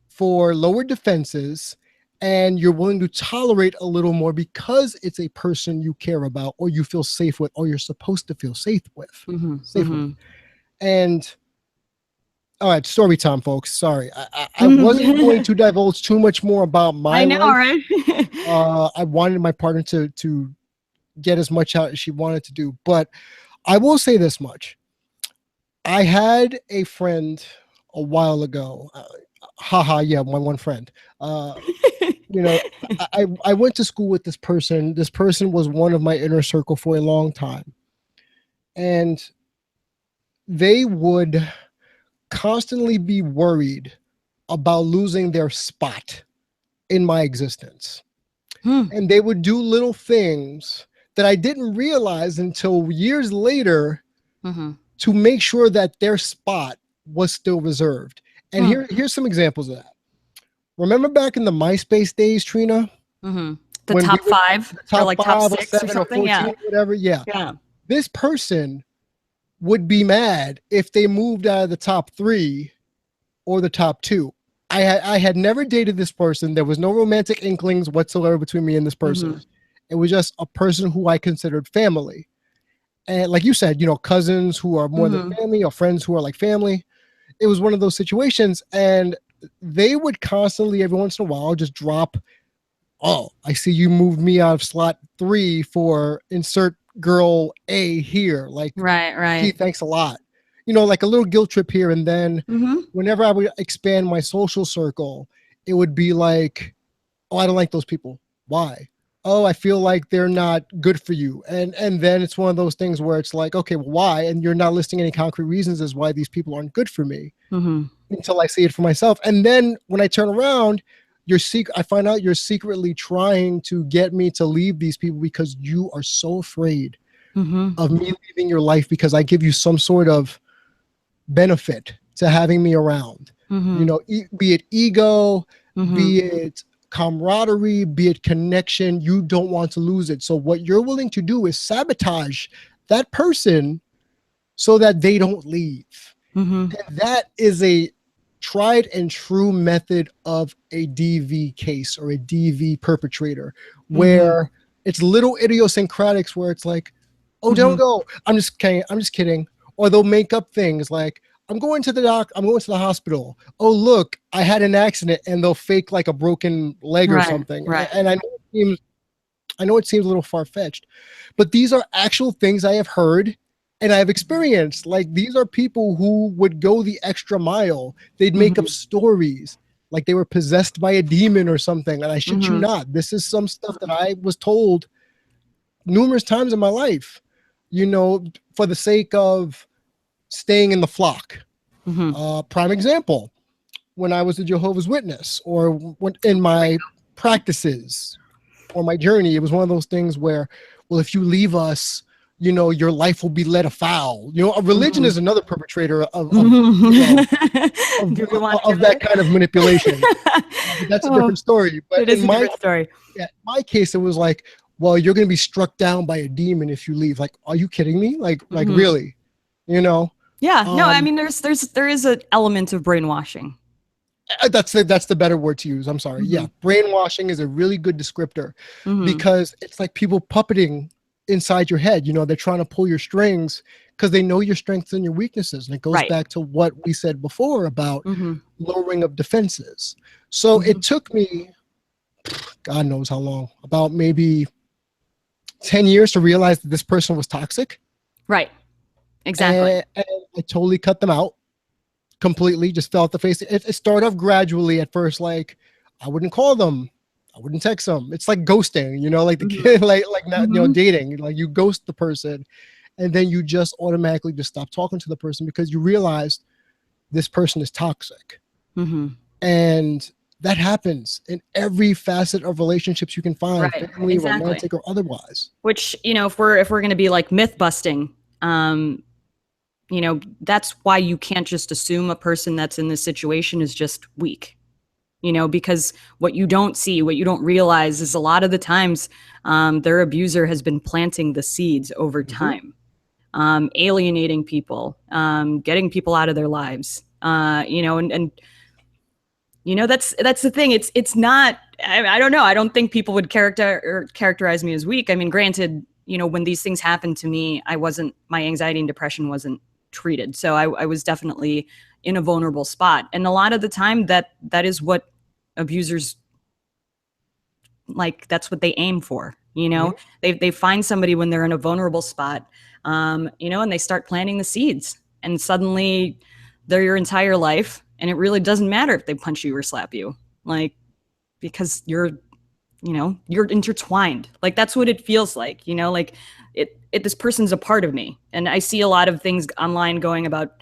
for lower defenses and you're willing to tolerate a little more because it's a person you care about or you feel safe with or you're supposed to feel safe with. Mm-hmm. Safe with. Mm-hmm. And all right, story time, folks. Sorry, I wasn't going to divulge too much more about my I know, life. right? I wanted my partner to get as much out as she wanted to do, but I will say this much: I had a friend a while ago. Haha, yeah, my one friend. You know, I went to school with this person. This person was one of my inner circle for a long time, and they would constantly be worried about losing their spot in my existence. Hmm. And they would do little things that I didn't realize until years later Mm-hmm. to make sure that their spot was still reserved. And Hmm. here's some examples of that. Remember back in the MySpace days, Trina, Mm-hmm. The when we top would five the or top like top 5 or six or 7 or something. 14 Yeah. or whatever? Yeah. Yeah. This person would be mad if they moved out of the top 3 or the top 2. I had never dated this person. There was no romantic inklings whatsoever between me and this person. Mm-hmm. It was just a person who I considered family. And like you said, cousins who are more than Mm-hmm. family or friends who are like family. It was one of those situations. And they would constantly, every once in a while, just drop, oh, I see you moved me out of slot 3 for insert girl A here. Like, Right. gee, Right. thanks a lot. Like a little guilt trip here and then. Mm-hmm. Whenever I would expand my social circle, it would be like, oh, I don't like those people. Why? Oh, I feel like they're not good for you. And then it's one of those things where it's like, okay, well, why? And you're not listing any concrete reasons as why these people aren't good for me Mm-hmm. until I see it for myself. And then when I turn around, I find out you're secretly trying to get me to leave these people because you are so afraid Mm-hmm. of me leaving your life because I give you some sort of benefit to having me around. Mm-hmm. Be it ego, Mm-hmm. be it camaraderie, be it connection, you don't want to lose it. So what you're willing to do is sabotage that person so that they don't leave. Mm-hmm. And that is a tried and true method of a DV case or a DV perpetrator, where it's little idiosyncratics where it's like, oh, don't go. I'm just kidding. I'm just kidding. Or they'll make up things like, I'm going to the hospital. Oh, look, I had an accident, and they'll fake like a broken leg or Right. something. Right. And I know it seems a little far-fetched, but these are actual things I have heard and I've experienced. Like, these are people who would go the extra mile. They'd make up stories like they were possessed by a demon or something. And I shit you not, this is some stuff that I was told numerous times in my life, for the sake of staying in the flock. Prime example, when I was a Jehovah's Witness or when in my practices or my journey, it was one of those things where, well, if you leave us, your life will be led afoul. A religion is another perpetrator of that kind of manipulation. But that's a different story. But it is a different story. Yeah, in my case, it was like, well, you're going to be struck down by a demon if you leave. Like, are you kidding me? Like really, Yeah. No, I mean, there is an element of brainwashing. That's the better word to use. I'm sorry. Yeah. Brainwashing is a really good descriptor because it's like people puppeting inside your head. They're trying to pull your strings because they know your strengths and your weaknesses. And it goes back to what we said before about lowering of defenses. So it took me, God knows how long, about maybe 10 years to realize that this person was toxic. Right. Exactly. And I totally cut them out. Completely just fell off the face. It started off gradually at first. Like, I wouldn't call them, I wouldn't text them. It's like ghosting, like the kid, like not, dating, like you ghost the person and then you just automatically just stop talking to the person because you realize this person is toxic. Mm-hmm. And that happens in every facet of relationships you can find, Right. family, Exactly. romantic, or otherwise. Which, if we're going to be like myth busting, that's why you can't just assume a person that's in this situation is just weak. Because what you don't see, what you don't realize is a lot of the times their abuser has been planting the seeds over Mm-hmm. time, alienating people, getting people out of their lives. And that's the thing. It's not. I don't know. I don't think people would characterize me as weak. I mean, granted, when these things happened to me, my anxiety and depression wasn't treated, so I was definitely in a vulnerable spot. And a lot of the time, that is what abusers like. That's what they aim for. Mm-hmm. They find somebody when they're in a vulnerable spot, and they start planting the seeds, and suddenly they're your entire life, and it really doesn't matter if they punch you or slap you, like, because you're intertwined. Like, that's what it feels like, like this person's a part of me. And I see a lot of things online going about,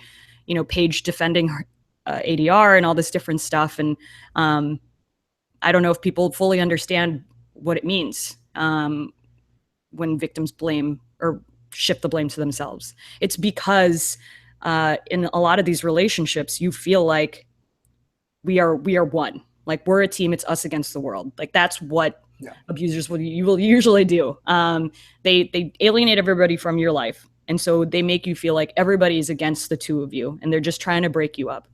Paige defending her, ADR and all this different stuff. And I don't know if people fully understand what it means when victims blame or shift the blame to themselves. It's because in a lot of these relationships, you feel like we are one. Like, we're a team. It's us against the world. Like, that's what Yeah. abusers will usually do. They alienate everybody from your life, and so they make you feel like everybody is against the two of you, and they're just trying to break you up.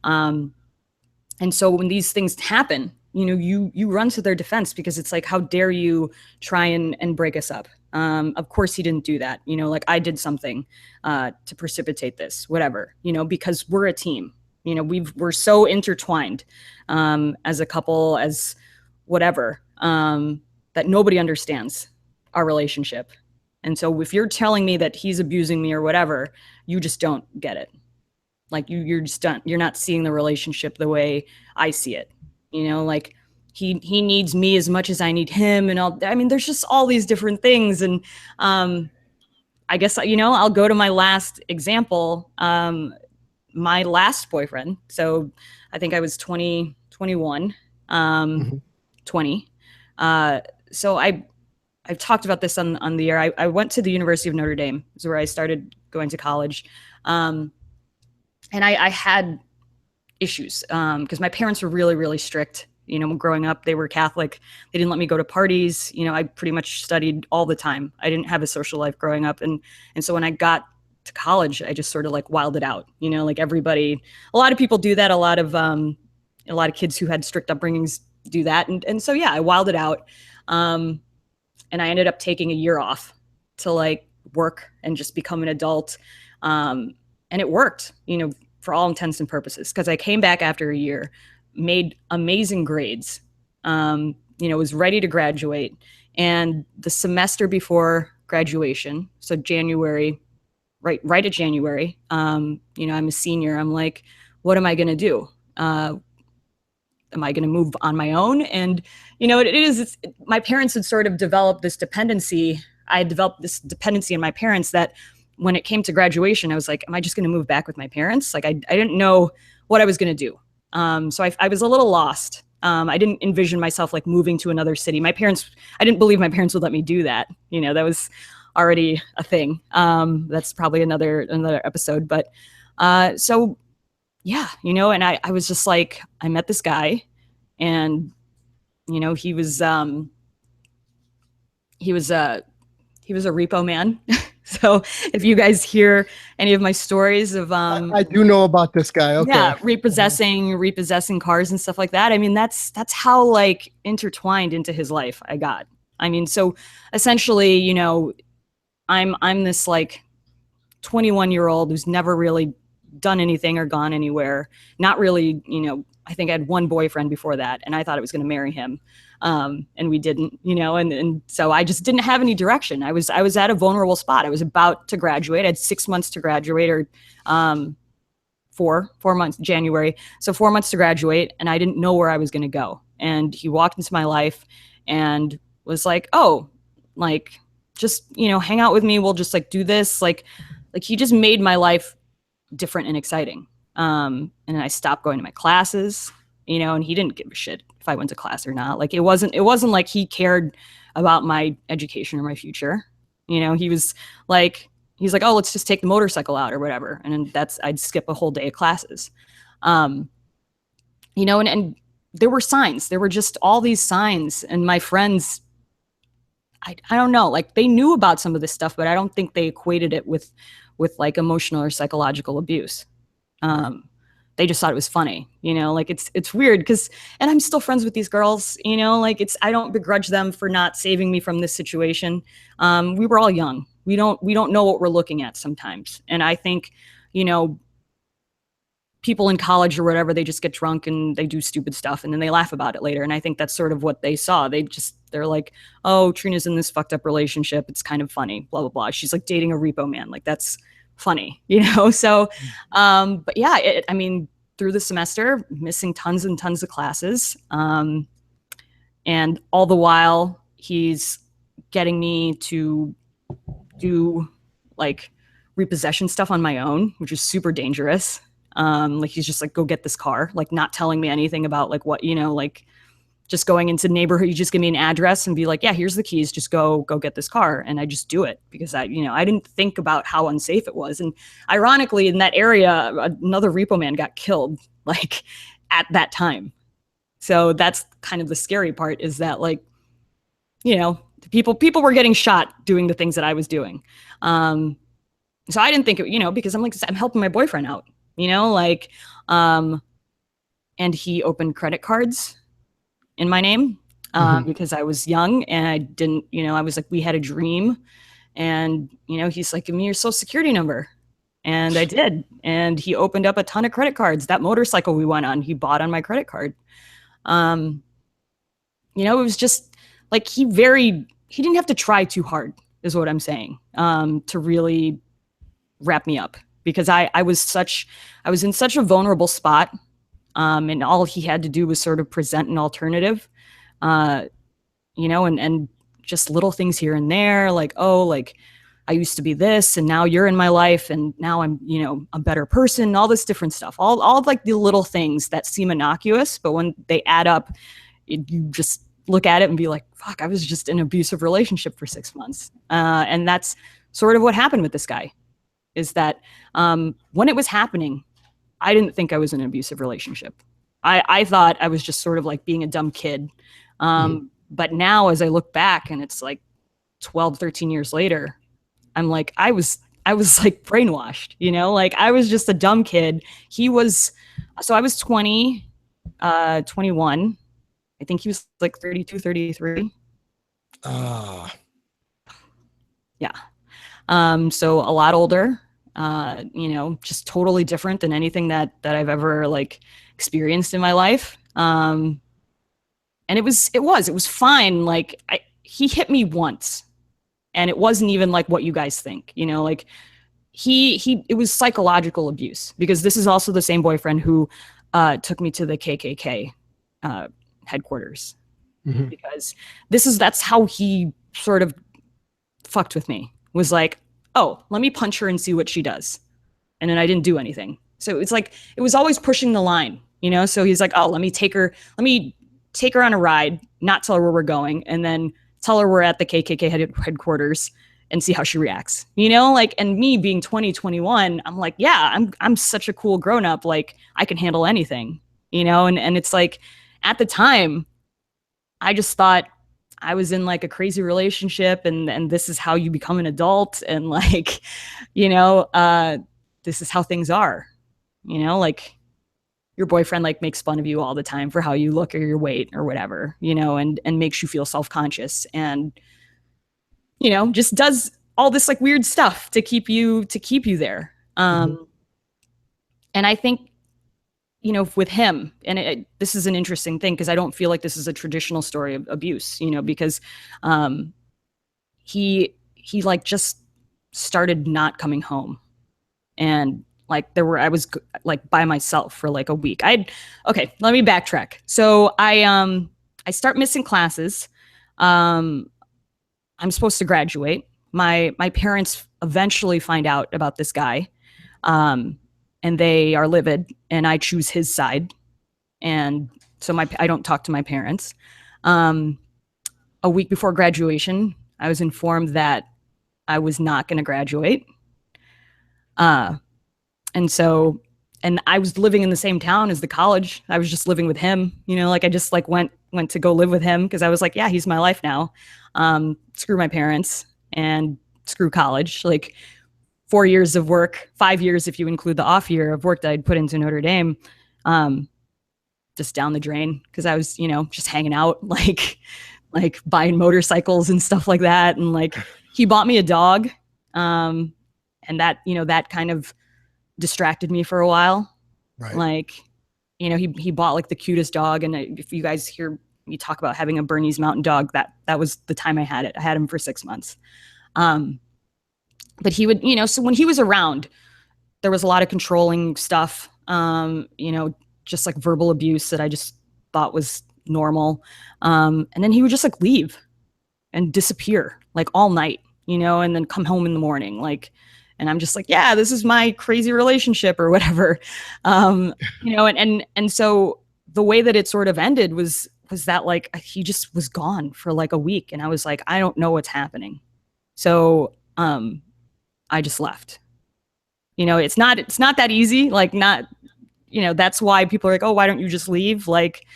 And so when these things happen, you run to their defense, because it's like, how dare you try and break us up? Of course he didn't do that. Like, I did something to precipitate this, whatever. Because we're a team. We're so intertwined as a couple, as whatever, that nobody understands our relationship. And so if you're telling me that he's abusing me or whatever, you just don't get it. Like, you're just done. You're not seeing the relationship the way I see it. Like, he needs me as much as I need him, and all. I mean, there's just all these different things. And I guess I'll go to my last example. My last boyfriend. So I think I was 20, 21, Mm-hmm. 20. So I've talked about this on the air. I went to the University of Notre Dame, is where I started going to college. And I had issues because my parents were really, really strict. Growing up, they were Catholic. They didn't let me go to parties. I pretty much studied all the time. I didn't have a social life growing up. And so when I got to college, I just sort of like wilded out, like everybody, a lot of people do that. A lot of kids who had strict upbringings do that. And so, yeah, I wilded out. And I ended up taking a year off to like work and just become an adult. And it worked, for all intents and purposes, because I came back after a year, made amazing grades, was ready to graduate. And the semester before graduation, so January, right at January, I'm a senior. I'm like, what am I going to do? Am I going to move on my own? And, my parents had sort of developed this dependency. I had developed this dependency in my parents that when it came to graduation, I was like, am I just going to move back with my parents? Like, I didn't know what I was going to do. So I was a little lost. I didn't envision myself like moving to another city. I didn't believe my parents would let me do that. That was already a thing. That's probably another episode. But so yeah, and I was just like, I met this guy, and he was a repo man. So if you guys hear any of my stories of I do know about this guy. Okay. Yeah, repossessing cars and stuff like that. I mean, that's how like intertwined into his life I got. I mean, so essentially, I'm this like 21-year-old who's never really done anything or gone anywhere. Not really, I think I had one boyfriend before that, and I thought I was going to marry him. And we didn't, and so I just didn't have any direction. I was at a vulnerable spot. I was about to graduate. I had 6 months to graduate, or 4 months, January. So 4 months to graduate, and I didn't know where I was going to go. And he walked into my life and was like, oh, like, just, hang out with me. We'll just like do this. Like he just made my life different and exciting. And I stopped going to my classes, you know, and he didn't give a shit if I went to class or not. Like, it wasn't like he cared about my education or my future. You know, he's like, oh, let's just take the motorcycle out or whatever. And I'd skip a whole day of classes. Um, you know, and there were signs, there were just all these signs, and my friends, I don't know, like they knew about some of this stuff, but I don't think they equated it with like emotional or psychological abuse. Um, they just thought it was funny, you know, like it's weird because, and I'm still friends with these girls, you know, like I don't begrudge them for not saving me from this situation. We were all young. We don't know what we're looking at sometimes. And I think, you know, people in college or whatever, they just get drunk and they do stupid stuff and then they laugh about it later. And I think that's sort of what they saw. They're like, oh, Trina's in this fucked up relationship. It's kind of funny, blah, blah, blah. She's like dating a repo man. Like, that's funny, you know? So, but yeah, I mean, through the semester, missing tons and tons of classes. And all the while he's getting me to do like repossession stuff on my own, which is super dangerous. Like he's just like, go get this car, like not telling me anything about like what, you know, like just going into the neighborhood, you just give me an address and be like, yeah, here's the keys, just go get this car. And I just do it because I didn't think about how unsafe it was. And ironically, in that area, another repo man got killed like at that time. So that's kind of the scary part, is that like, you know, people were getting shot doing the things that I was doing. So I didn't think it, you know, because I'm helping my boyfriend out, you know, like, and he opened credit cards in my name, because I was young and I didn't, you know, I was like, we had a dream, and, you know, he's like, give me your social security number. And I did. And he opened up a ton of credit cards. That motorcycle we went on, he bought on my credit card. You know, it was just like, he didn't have to try too hard, is what I'm saying, to really wrap me up, because I was in such a vulnerable spot. And all he had to do was sort of present an alternative, you know, and just little things here and there, like, oh, like I used to be this and now you're in my life and now I'm, you know, a better person, all this different stuff, all like the little things that seem innocuous, but when they add up, you just look at it and be like, fuck, I was just in an abusive relationship for 6 months. And that's sort of what happened with this guy, is that when it was happening, I didn't think I was in an abusive relationship. I thought I was just sort of like being a dumb kid. But now as I look back and it's like 12, 13 years later, I'm like, I was like brainwashed, you know, like I was just a dumb kid. So I was 20, 21. I think he was like 32, 33. Yeah. So a lot older, you know, just totally different than anything that I've ever like experienced in my life. And it was fine. Like he hit me once and it wasn't even like what you guys think, you know, like it was psychological abuse, because this is also the same boyfriend who took me to the KKK headquarters, because that's how he sort of fucked with me, was like, oh, let me punch her and see what she does. And then I didn't do anything. So it's like, it was always pushing the line, you know? So he's like, oh, let me take her on a ride, not tell her where we're going, and then tell her we're at the KKK headquarters and see how she reacts, you know? Like, and me being 20, 21, I'm like, yeah, I'm such a cool grown up. Like I can handle anything, you know? And it's like, at the time, I just thought I was in like a crazy relationship, and this is how you become an adult, and like, you know, this is how things are, you know, like your boyfriend like makes fun of you all the time for how you look or your weight or whatever, you know, and makes you feel self-conscious, and, you know, just does all this like weird stuff to keep you there. And I think, you know, with him, and this is an interesting thing, because I don't feel like this is a traditional story of abuse, you know, because he like just started not coming home, and like I was like by myself for like a week. Okay, let me backtrack. So I start missing classes. I'm supposed to graduate. My parents eventually find out about this guy, and and they are livid, and I choose his side. And so I don't talk to my parents. A week before graduation, I was informed that I was not going to graduate. And so, and I was living in the same town as the college. I was just living with him, like I just like went to go live with him because I was like, yeah, he's my life now. Screw my parents and screw college. Like 4 years of work, 5 years if you include the off year of work that I'd put into Notre Dame, just down the drain because I was, just hanging out, like buying motorcycles and stuff like that. And like he bought me a dog, and that that kind of distracted me for a while. Right. Like, he bought like the cutest dog, and if you guys hear me talk about having a Bernese Mountain Dog, that was the time I had it. I had him for 6 months. But he would, so when he was around, there was a lot of controlling stuff, just like verbal abuse that I just thought was normal. And then he would just like leave and disappear like all night, and then come home in the morning. And I'm just like, yeah, this is my crazy relationship or whatever. And so the way that it sort of ended was that like, he just was gone for like a week. And I was like, I don't know what's happening. So, I just left. It's not that easy. Like not, that's why people are like, oh, why don't you just leave? Like,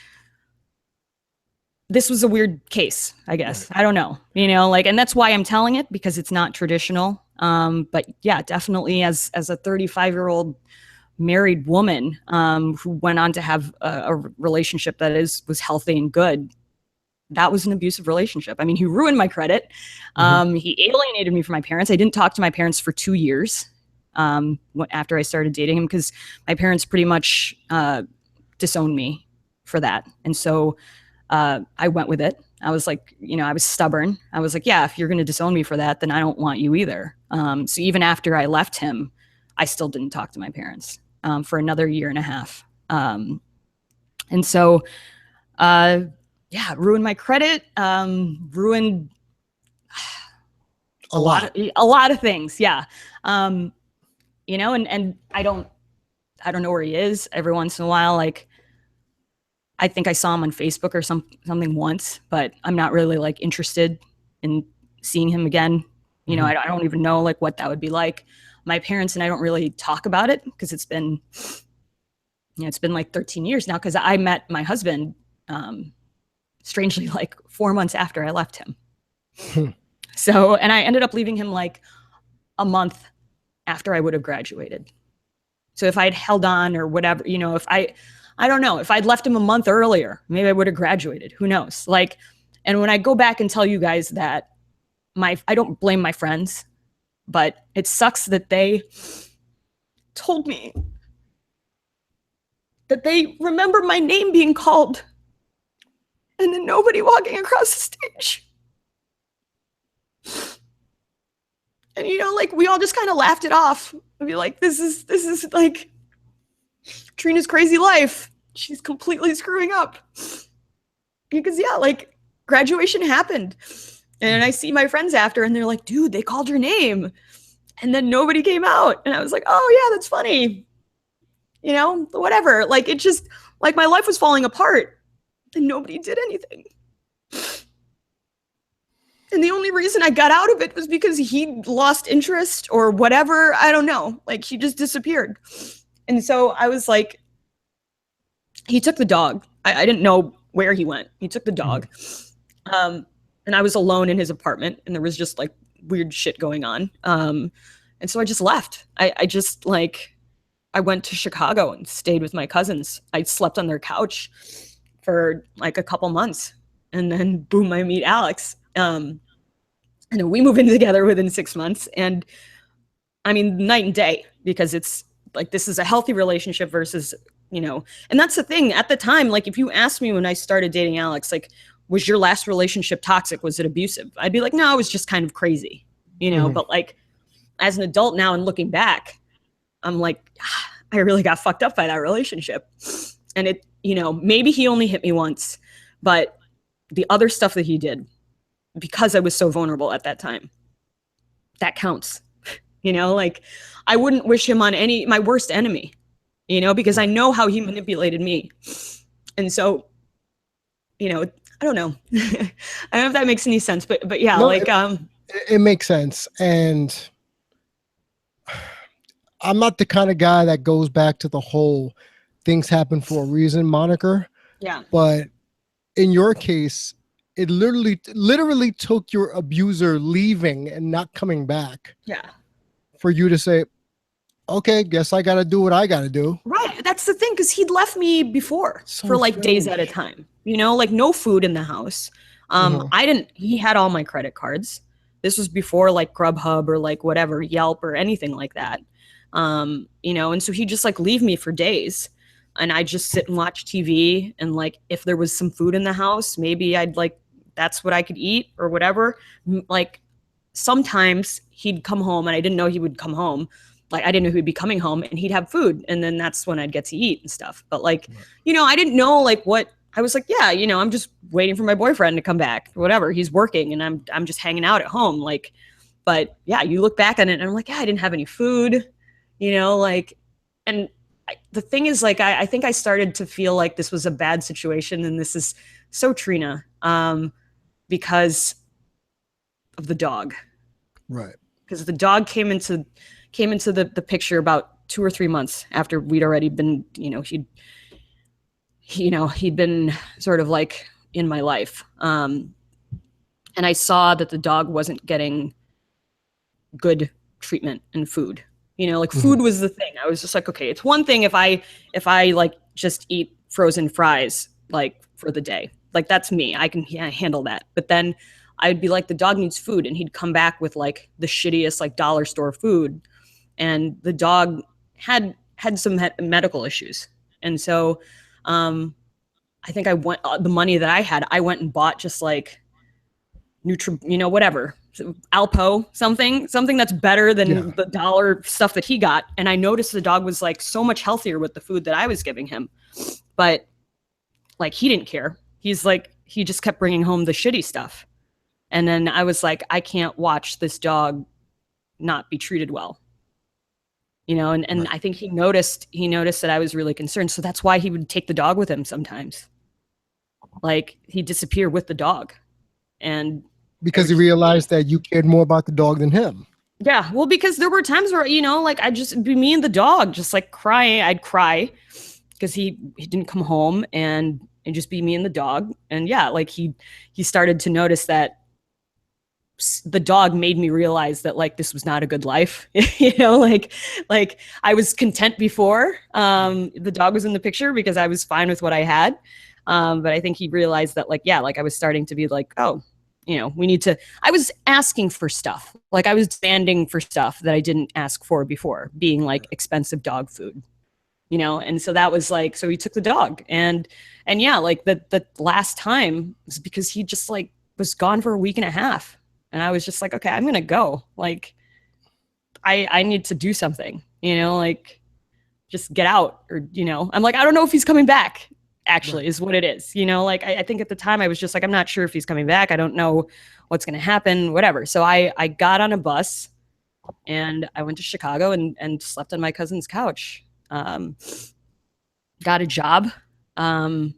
this was a weird case, I guess. Right. I don't know, and that's why I'm telling it, because it's not traditional. But yeah, definitely as a 35-year-old married woman, who went on to have a relationship that was healthy and good, that was an abusive relationship. I mean, he ruined my credit. He alienated me from my parents. I didn't talk to my parents for 2 years after I started dating him, because my parents pretty much disowned me for that. And so I went with it. I was like, I was stubborn. I was like, yeah, if you're going to disown me for that, then I don't want you either. So even after I left him, I still didn't talk to my parents for another 1.5 years. And so, yeah, ruined my credit, ruined a lot of things. Yeah. And I don't know where he is. Every once in a while, like, I think I saw him on Facebook or something once, but I'm not really like interested in seeing him again. I don't even know like what that would be like. My parents and I don't really talk about it because it's been like 13 years now, because I met my husband, strangely, like 4 months after I left him. So, and I ended up leaving him like a month after I would have graduated. So if I'd held on or whatever, if I don't know, if I'd left him a month earlier, maybe I would have graduated. Who knows? Like, and when I go back and tell you guys that I don't blame my friends, but it sucks that they told me that they remember my name being called and then nobody walking across the stage. And, like, we all just kind of laughed it off. I'd be like, this is like Trina's crazy life. She's completely screwing up. Because, yeah, like, graduation happened. And I see my friends after, and they're like, dude, they called your name. And then nobody came out. And I was like, oh, yeah, that's funny. Whatever. Like, it just, like, my life was falling apart. And nobody did anything. And the only reason I got out of it was because he lost interest or whatever. I don't know. Like, he just disappeared. And so I was like, he took the dog. I didn't know where he went. He took the dog. And I was alone in his apartment, and there was just like weird shit going on. And so I just left. I just like, I went to Chicago and stayed with my cousins. I slept on their couch for like a couple months, and then boom, I meet Alex. And then we move in together within 6 months. And I mean, night and day, because it's like, this is a healthy relationship versus, and that's the thing at the time. Like, if you asked me when I started dating Alex, like, was your last relationship toxic? Was it abusive? I'd be like, no, it was just kind of crazy, but like, as an adult now and looking back, I'm like, I really got fucked up by that relationship. And it, maybe he only hit me once, but the other stuff that he did, because I was so vulnerable at that time, that counts. Like, I wouldn't wish him on my worst enemy. because I know how he manipulated me. And so, I don't know. I don't know if that makes any sense, but yeah, No, it makes sense. And I'm not the kind of guy that goes back to the whole things happen for a reason moniker. Yeah. But in your case, it literally took your abuser leaving and not coming back. Yeah. For you to say, okay, guess I got to do what I got to do. Right. That's the thing. Cause he'd left me before for like days at a time, like no food in the house. He had all my credit cards. This was before like Grubhub or like whatever, Yelp or anything like that. And so he'd just like leave me for days and I'd just sit and watch TV. And like, if there was some food in the house, maybe I'd like, that's what I could eat or whatever. Like sometimes he'd come home and I didn't know he would come home. Like I didn't know he'd be coming home and he'd have food. And then that's when I'd get to eat and stuff. But like, I didn't know like what I was like, yeah, I'm just waiting for my boyfriend to come back, whatever. He's working and I'm just hanging out at home. Like, but yeah, you look back on it and I'm like, yeah, I didn't have any food, like, and the thing is like, I think I started to feel like this was a bad situation. And this is so Trina, because of the dog. Right. Because the dog came into the picture about 2 or 3 months after we'd already been, he'd been sort of like in my life. And I saw that the dog wasn't getting good treatment and food, food was the thing. I was just like, okay, it's one thing if I like just eat frozen fries, like for the day, like that's me, I can handle that. But then I'd be like, the dog needs food. And he'd come back with like the shittiest, like dollar store food. And the dog had some medical issues. And so I think the money that I had, I went and bought just like whatever, Alpo, something that's better than the dollar stuff that he got. And I noticed the dog was like so much healthier with the food that I was giving him. But like, he didn't care. He's like, he just kept bringing home the shitty stuff. And then I was like, I can't watch this dog not be treated well. And right. I think he noticed that I was really concerned. So that's why he would take the dog with him sometimes. Like he'd disappear with the dog. And because he realized that you cared more about the dog than him. Yeah. Well, because there were times where, like I'd just be me and the dog just like crying. I'd cry because he didn't come home and just be me and the dog. And yeah, like he started to notice that the dog made me realize that like this was not a good life. like I was content before the dog was in the picture because I was fine with what I had. But I think he realized that like, yeah, like I was starting to be like, oh, I was asking for stuff. Like I was demanding for stuff that I didn't ask for before, being like expensive dog food, and so that was like, so he took the dog and yeah, like the last time was because he just like was gone for a week and a half. And I was just like, okay, I'm going to go. Like, I need to do something, like just get out or, I'm like, I don't know if he's coming back actually is what it is. Like, I think at the time I was just like, I'm not sure if he's coming back. I don't know what's going to happen, whatever. So I got on a bus and I went to Chicago and slept on my cousin's couch. Got a job. I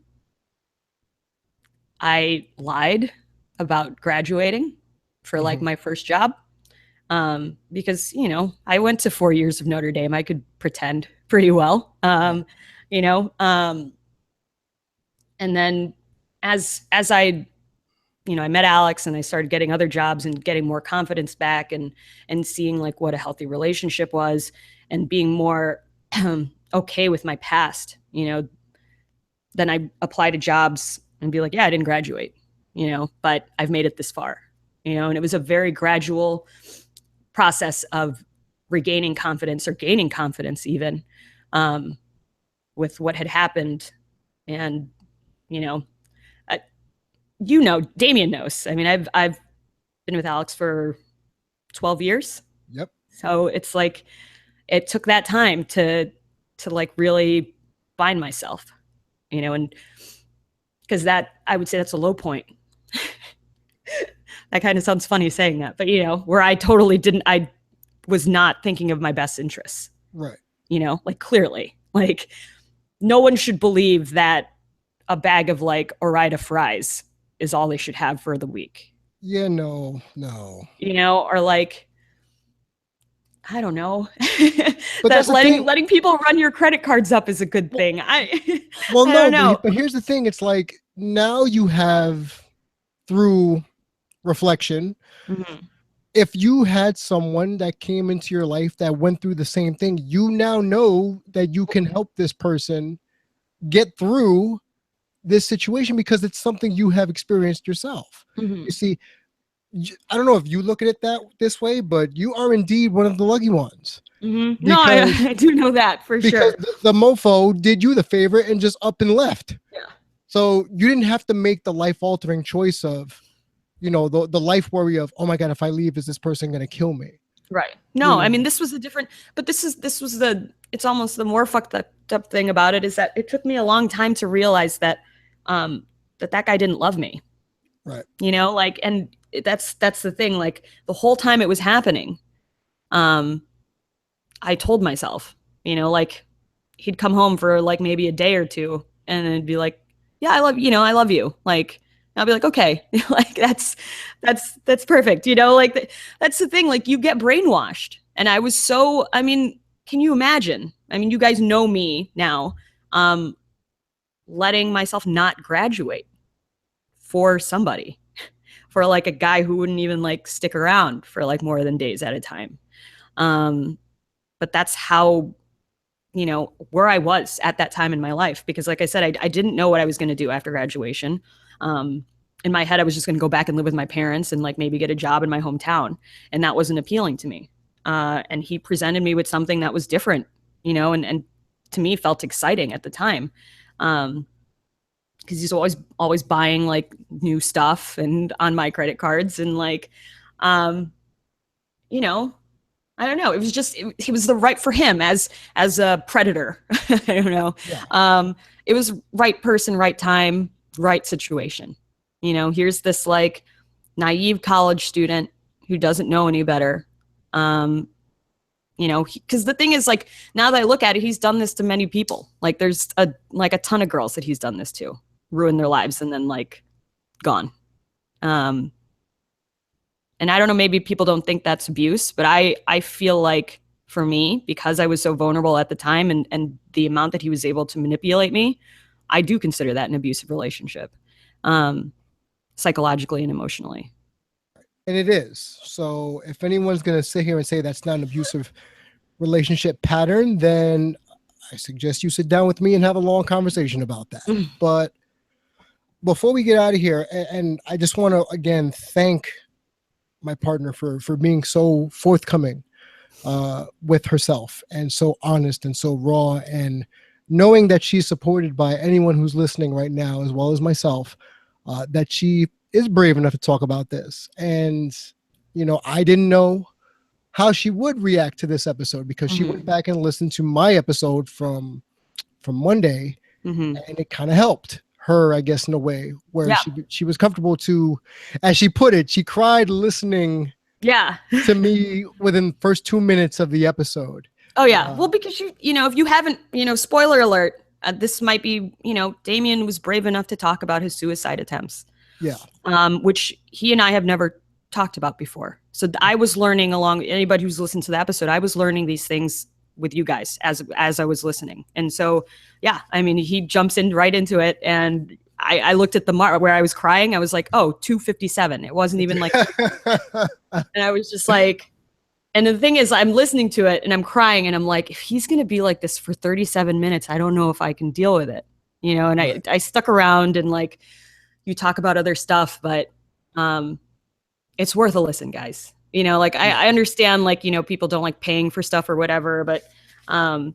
lied about graduating for like my first job. Because, I went to 4 years of Notre Dame. I could pretend pretty well. And then as I, I met Alex and I started getting other jobs and getting more confidence back and seeing like what a healthy relationship was and being more okay with my past, then I apply to jobs and be like, yeah, I didn't graduate, but I've made it this far, and it was a very gradual process of regaining confidence or gaining confidence even with what had happened. And, Damian knows. I mean, I've been with Alex for 12 years. Yep. So it's like, it took that time to like really find myself, and because I would say that's a low point. That kind of sounds funny saying that, but where I was not thinking of my best interests. Right. Like clearly, Like, no one should believe that a bag of like Ore-Ida fries is all they should have for the week. Yeah, no. You know, or like, I don't know. But That that's the thing. letting people run your credit cards up is a good thing. Well, I don't no, know. but here's the thing. It's like now you have, through reflection, Mhm. if you had someone that came into your life that went through the same thing, you now know that you can help this person get through this situation because it's something you have experienced yourself. Mhm. You see, I don't know if you look at it this way, but you are indeed one of the lucky ones Mm-hmm. No, because I do know that for because sure. the mofo did you the favor and just up and left. Yeah. So you didn't have to make the life altering choice of, the life worry of, oh my God, if I leave, is this person going to kill me? Right. You No, I mean, know, this was a different, but it's almost the more fucked up thing about it is that it took me a long time to realize that, that guy didn't love me, right. like, and that's the thing. Like the whole time it was happening, um, I told myself, like he'd come home for like maybe a day or two and it'd be like, yeah, I love you. Like, I'll be like, okay, like that's perfect. Like that's the thing. Like you get brainwashed. And I mean, can you imagine? I mean, you guys know me now, um, letting myself not graduate for somebody, for like a guy who wouldn't even like stick around for like more than days at a time. Um, but that's how, where I was at that time in my life. Because like I said, I didn't know what I was going to do after graduation. Um, in my head, I was just going to go back and live with my parents and like maybe get a job in my hometown. And that wasn't appealing to me. And he presented me with something that was different, and to me felt exciting at the time. Because he's always buying like new stuff and on my credit cards and like, um, you know, I don't know. It was just he was the right for him as a predator. I don't know. Yeah. It was right person, right time, right situation. Here's this like naive college student who doesn't know any better. Because the thing is, like, now that I look at it, he's done this to many people. Like, there's a ton of girls that he's done this to, ruin their lives, and then like gone. Um, and I don't know, maybe people don't think that's abuse, but I feel like for me, because I was so vulnerable at the time and the amount that he was able to manipulate me, I do consider that an abusive relationship, psychologically and emotionally. And it is. So if anyone's going to sit here and say that's not an abusive relationship pattern, then I suggest you sit down with me and have a long conversation about that. But before we get out of here, and I just want to again thank my partner for being so forthcoming with herself and so honest and so raw, and knowing that she's supported by anyone who's listening right now, as well as myself, that she is brave enough to talk about this. And, I didn't know how she would react to this episode because she went back and listened to my episode from Monday, and it kind of helped her, I guess, in a way where Yeah. she was comfortable to, as she put it, she cried listening Yeah. to me within the first 2 minutes of the episode. Oh yeah. Well, because if you haven't, spoiler alert, this might be, Damian was brave enough to talk about his suicide attempts. Yeah. Which he and I have never talked about before. So I was learning along, anybody who's listened to the episode, I was learning these things with you guys as I was listening. And so, yeah, I mean, he jumps in right into it. And I looked at the mark where I was crying. I was like, oh, 2:57. It wasn't even like, and I was just like, and the thing is, I'm listening to it and I'm crying and I'm like, if he's going to be like this for 37 minutes, I don't know if I can deal with it, and right. I stuck around and like, you talk about other stuff, but it's worth a listen, guys. Like I understand, like, people don't like paying for stuff or whatever, but I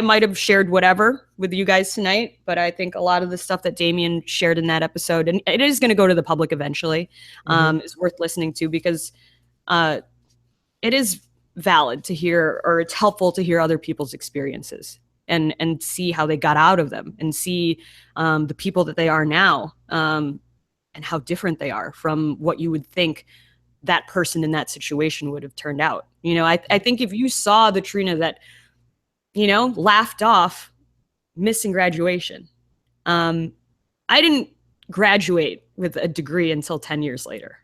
might have shared whatever with you guys tonight, but I think a lot of the stuff that Damian shared in that episode, and it is going to go to the public eventually, is worth listening to because it is valid to hear, or it's helpful to hear other people's experiences and see how they got out of them and see the people that they are now, and how different they are from what you would think that person in that situation would have turned out. I think if you saw the Trina that laughed off missing graduation. I didn't graduate with a degree until 10 years later.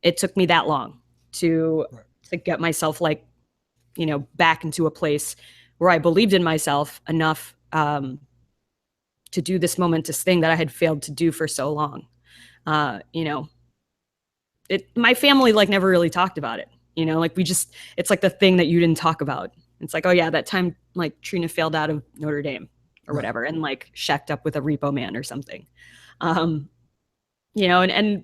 It took me that long to get myself back into a place where I believed in myself enough to do this momentous thing that I had failed to do for so long. My family never really talked about it. It's like the thing that you didn't talk about. It's like, oh yeah, that time Trina failed out of Notre Dame or whatever, and shacked up with a repo man or something. And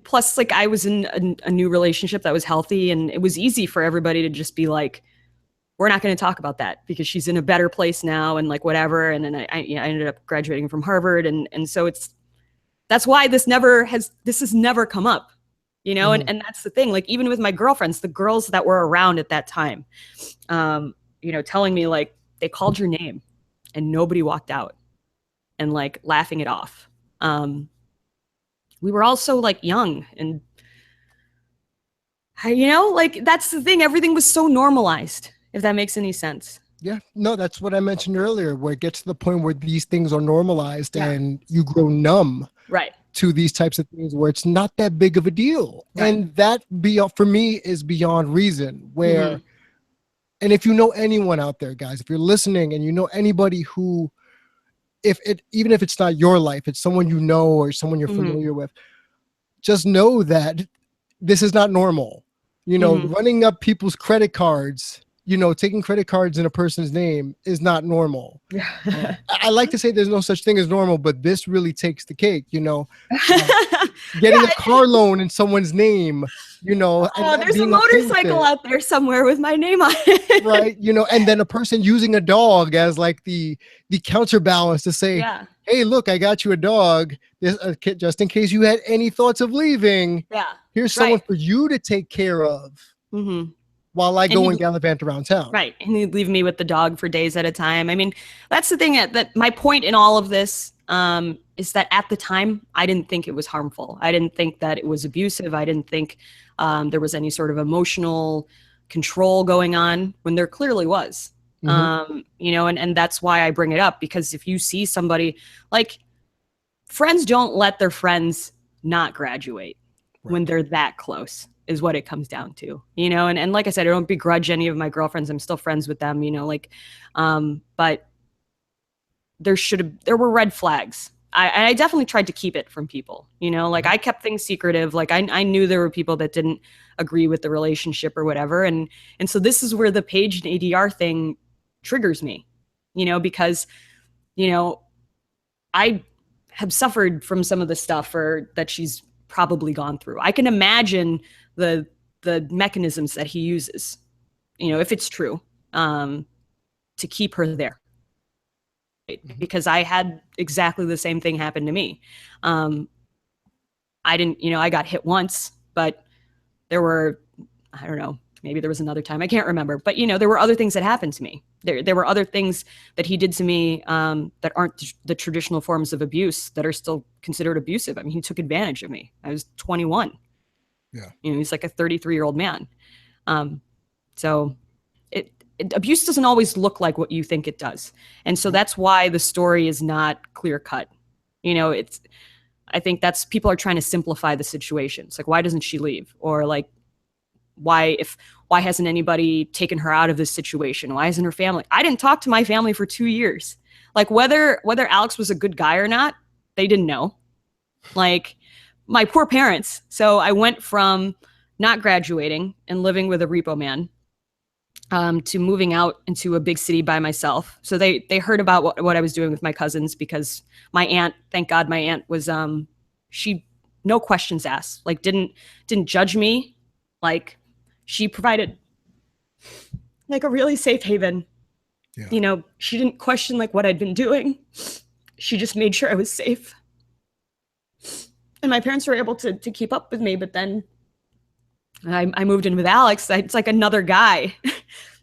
plus I was in a new relationship that was healthy, and it was easy for everybody to just be like, we're not going to talk about that because she's in a better place now and whatever. And then I ended up graduating from Harvard. And so that's why this has never come up, mm-hmm. and that's the thing. Even with my girlfriends, the girls that were around at that time, telling me they called your name and nobody walked out and laughing it off. We were all so young and that's the thing. Everything was so normalized, if that makes any sense. Yeah, no, that's what I mentioned earlier, where it gets to the point where these things are normalized and you grow numb to these types of things where it's not that big of a deal. Right. And that for me is beyond reason where, mm-hmm. and if you know anyone out there, guys, if you're listening and you know anybody who, even if it's not your life, it's someone you know or someone you're mm-hmm. familiar with, just know that this is not normal. Mm-hmm. Running up people's credit cards, taking credit cards in a person's name is not normal. I like to say there's no such thing as normal, but this really takes the cake, getting a car loan in someone's name, there's a motorcycle out there somewhere with my name on it. Right. And then a person using a dog as the counterbalance to say, hey, look, I got you a dog just in case you had any thoughts of leaving. Yeah. Here's someone for you to take care of. Mm-hmm. While I go and gallivant around town. Right. And he'd leave me with the dog for days at a time. I mean, that's the thing that my point in all of this is that at the time, I didn't think it was harmful. I didn't think that it was abusive. I didn't think there was any sort of emotional control going on when there clearly was. Mm-hmm. And that's why I bring it up, because if you see somebody friends don't let their friends not graduate when they're that close. Is what it comes down to, and like I said, I don't begrudge any of my girlfriends. I'm still friends with them, but there were red flags. I definitely tried to keep it from people, I kept things secretive. I knew there were people that didn't agree with the relationship or whatever. And so this is where the Paige and ADR thing triggers me, because, I have suffered from some of the stuff that she's probably gone through. I can imagine the mechanisms that he uses, if it's true, to keep her there. Because I had exactly the same thing happen to me. I got hit once, but there were, I don't know, maybe there was another time. I can't remember. But, there were other things that happened to me. There were other things that he did to me that aren't the traditional forms of abuse that are still considered abusive. I mean, he took advantage of me. I was 21. Yeah. He's like a 33-year-old man. So abuse doesn't always look like what you think it does. And so that's why the story is not clear cut. I think that's people are trying to simplify the situation. It's why doesn't she leave? Or why hasn't anybody taken her out of this situation? Why isn't her family? I didn't talk to my family for 2 years. Whether Alex was a good guy or not, they didn't know. My poor parents. So I went from not graduating and living with a repo man to moving out into a big city by myself. So they heard about what I was doing with my cousins, because my aunt, thank God my aunt was, she, no questions asked, didn't judge me. She provided a really safe haven. Yeah. She didn't question what I'd been doing. She just made sure I was safe. And my parents were able to keep up with me, but then I moved in with Alex. It's another guy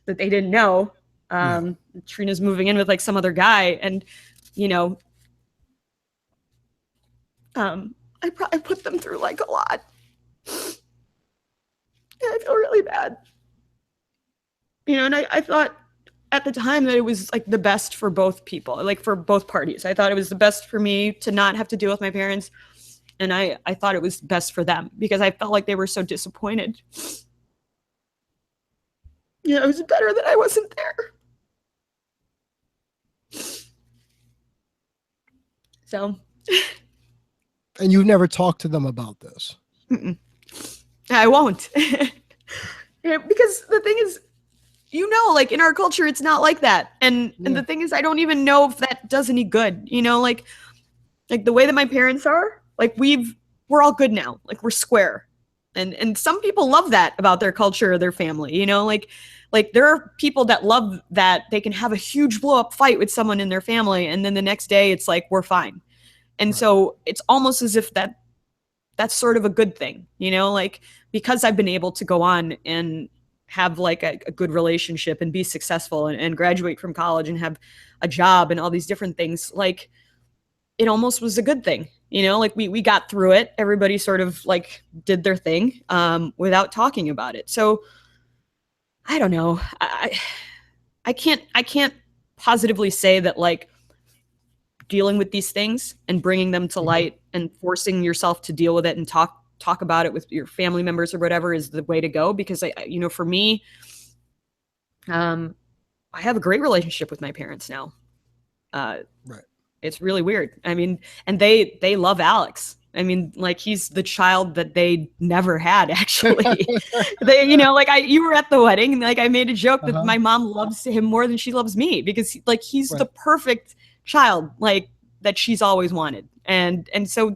that they didn't know. Trina's moving in with some other guy, and I put them through a lot. And I feel really bad. And I thought at the time that it was like the best for both people, like for both parties. I thought it was the best for me to not have to deal with my parents. And I thought it was best for them because I felt like they were so disappointed. Yeah, it was better that I wasn't there. So. And you've never talked to them about this? Mm-mm. I won't. Because the thing is, like in our culture, it's not like that. And the thing is, I don't even know if that does any good, like the way that my parents are, like we're all good now. Like we're square. And some people love that about their culture or their family, like there are people that love that they can have a huge blow up fight with someone in their family. And then the next day it's like, we're fine. And so it's almost as if that's sort of a good thing, like because I've been able to go on and have like a good relationship and be successful and graduate from college and have a job and all these different things, like it almost was a good thing, like we got through it. Everybody sort of like did their thing without talking about it. So I don't know. I can't positively say that like dealing with these things and bringing them to light and forcing yourself to deal with it and talk about it with your family members or whatever is the way to go. Because for me, I have a great relationship with my parents now. It's really weird. I mean, and they love Alex. I mean, like he's the child that they never had, actually. You were at the wedding and like I made a joke that my mom loves him more than she loves me because like he's the perfect child like that she's always wanted. And so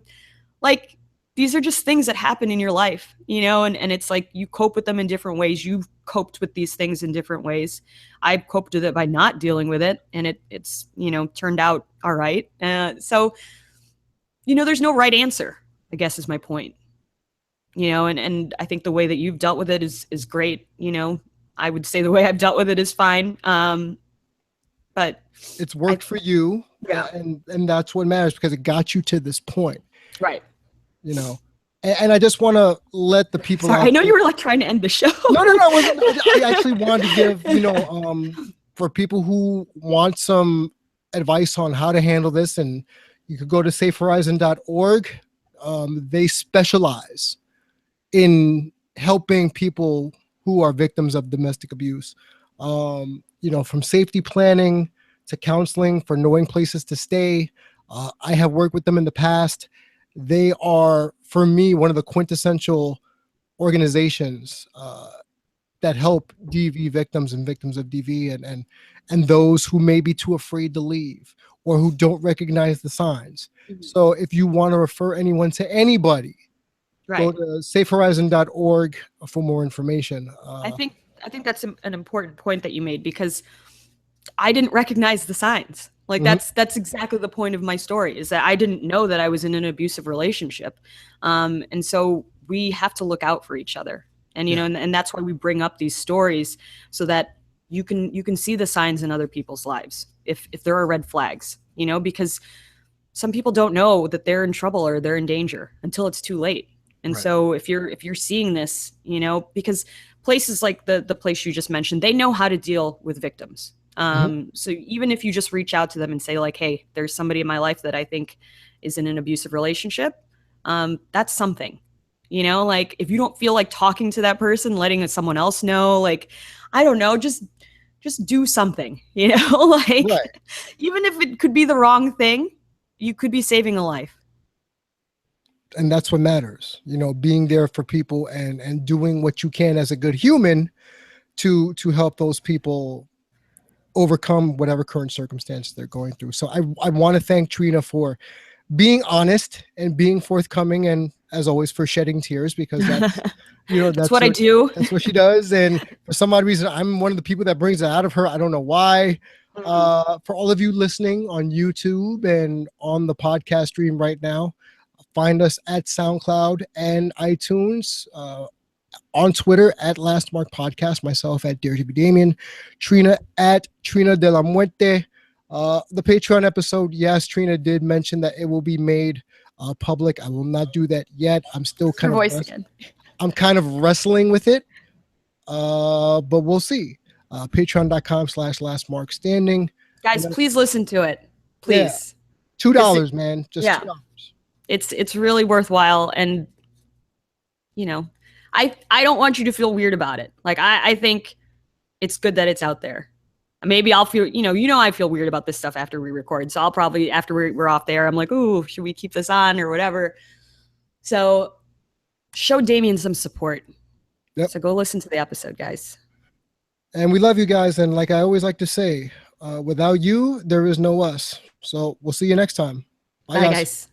like these are just things that happen in your life, and it's like you cope with them in different ways. You've coped with these things in different ways. I've coped with it by not dealing with it, and it's turned out all right. So there's no right answer, I guess is my point. And I think the way that you've dealt with it is great. I would say the way I've dealt with it is fine. But it's worked for you. Yeah. And that's what matters because it got you to this point. Right. And I just want to let the people. Sorry, I know you were like trying to end the show. No, I actually wanted to give, for people who want some advice on how to handle this, and you could go to safehorizon.org. They specialize in helping people who are victims of domestic abuse, from safety planning to counseling for knowing places to stay. I have worked with them in the past. They are, for me, one of the quintessential organizations that help DV victims and victims of DV and those who may be too afraid to leave or who don't recognize the signs. Mm-hmm. So if you want to refer anyone to anybody, go to safehorizon.org for more information. I think that's an important point that you made because I didn't recognize the signs. Like that's exactly the point of my story is that I didn't know that I was in an abusive relationship. And so we have to look out for each other. And, and that's why we bring up these stories so that you can see the signs in other people's lives. If there are red flags, because some people don't know that they're in trouble or they're in danger until it's too late. And so if you're seeing this, because places like the place you just mentioned, they know how to deal with victims. So even if you just reach out to them and say like, hey, there's somebody in my life that I think is in an abusive relationship, that's something, like if you don't feel like talking to that person, letting someone else know, like, I don't know, just do something, like even if it could be the wrong thing, you could be saving a life. And that's what matters, being there for people and doing what you can as a good human to help those people overcome whatever current circumstance they're going through. So I want to thank Trina for being honest and being forthcoming, and as always for shedding tears, because that's that's what I do. That's what she does. And for some odd reason, I'm one of the people that brings it out of her. I don't know why. For all of you listening on YouTube and on the podcast stream right now, find us at SoundCloud and iTunes. On Twitter at Lastmark Podcast, myself at Dare to be Damian, Trina at Trina de la Muerte. The Patreon episode, yes, Trina did mention that it will be made public. I will not do that yet. I'm still kind of wrestling with it, but we'll see. Patreon.com/lastmarkstanding. Guys, please listen to it. Please. Yeah, $2, man. Just $2. It's really worthwhile. And, you know, I don't want you to feel weird about it. Like, I think it's good that it's out there. Maybe I'll feel, I feel weird about this stuff after we record. So I'll probably, after we're off there, I'm like, ooh, should we keep this on or whatever? So show Damian some support. Yep. So go listen to the episode, guys. And we love you guys. And like I always like to say, without you, there is no us. So we'll see you next time. Bye guys.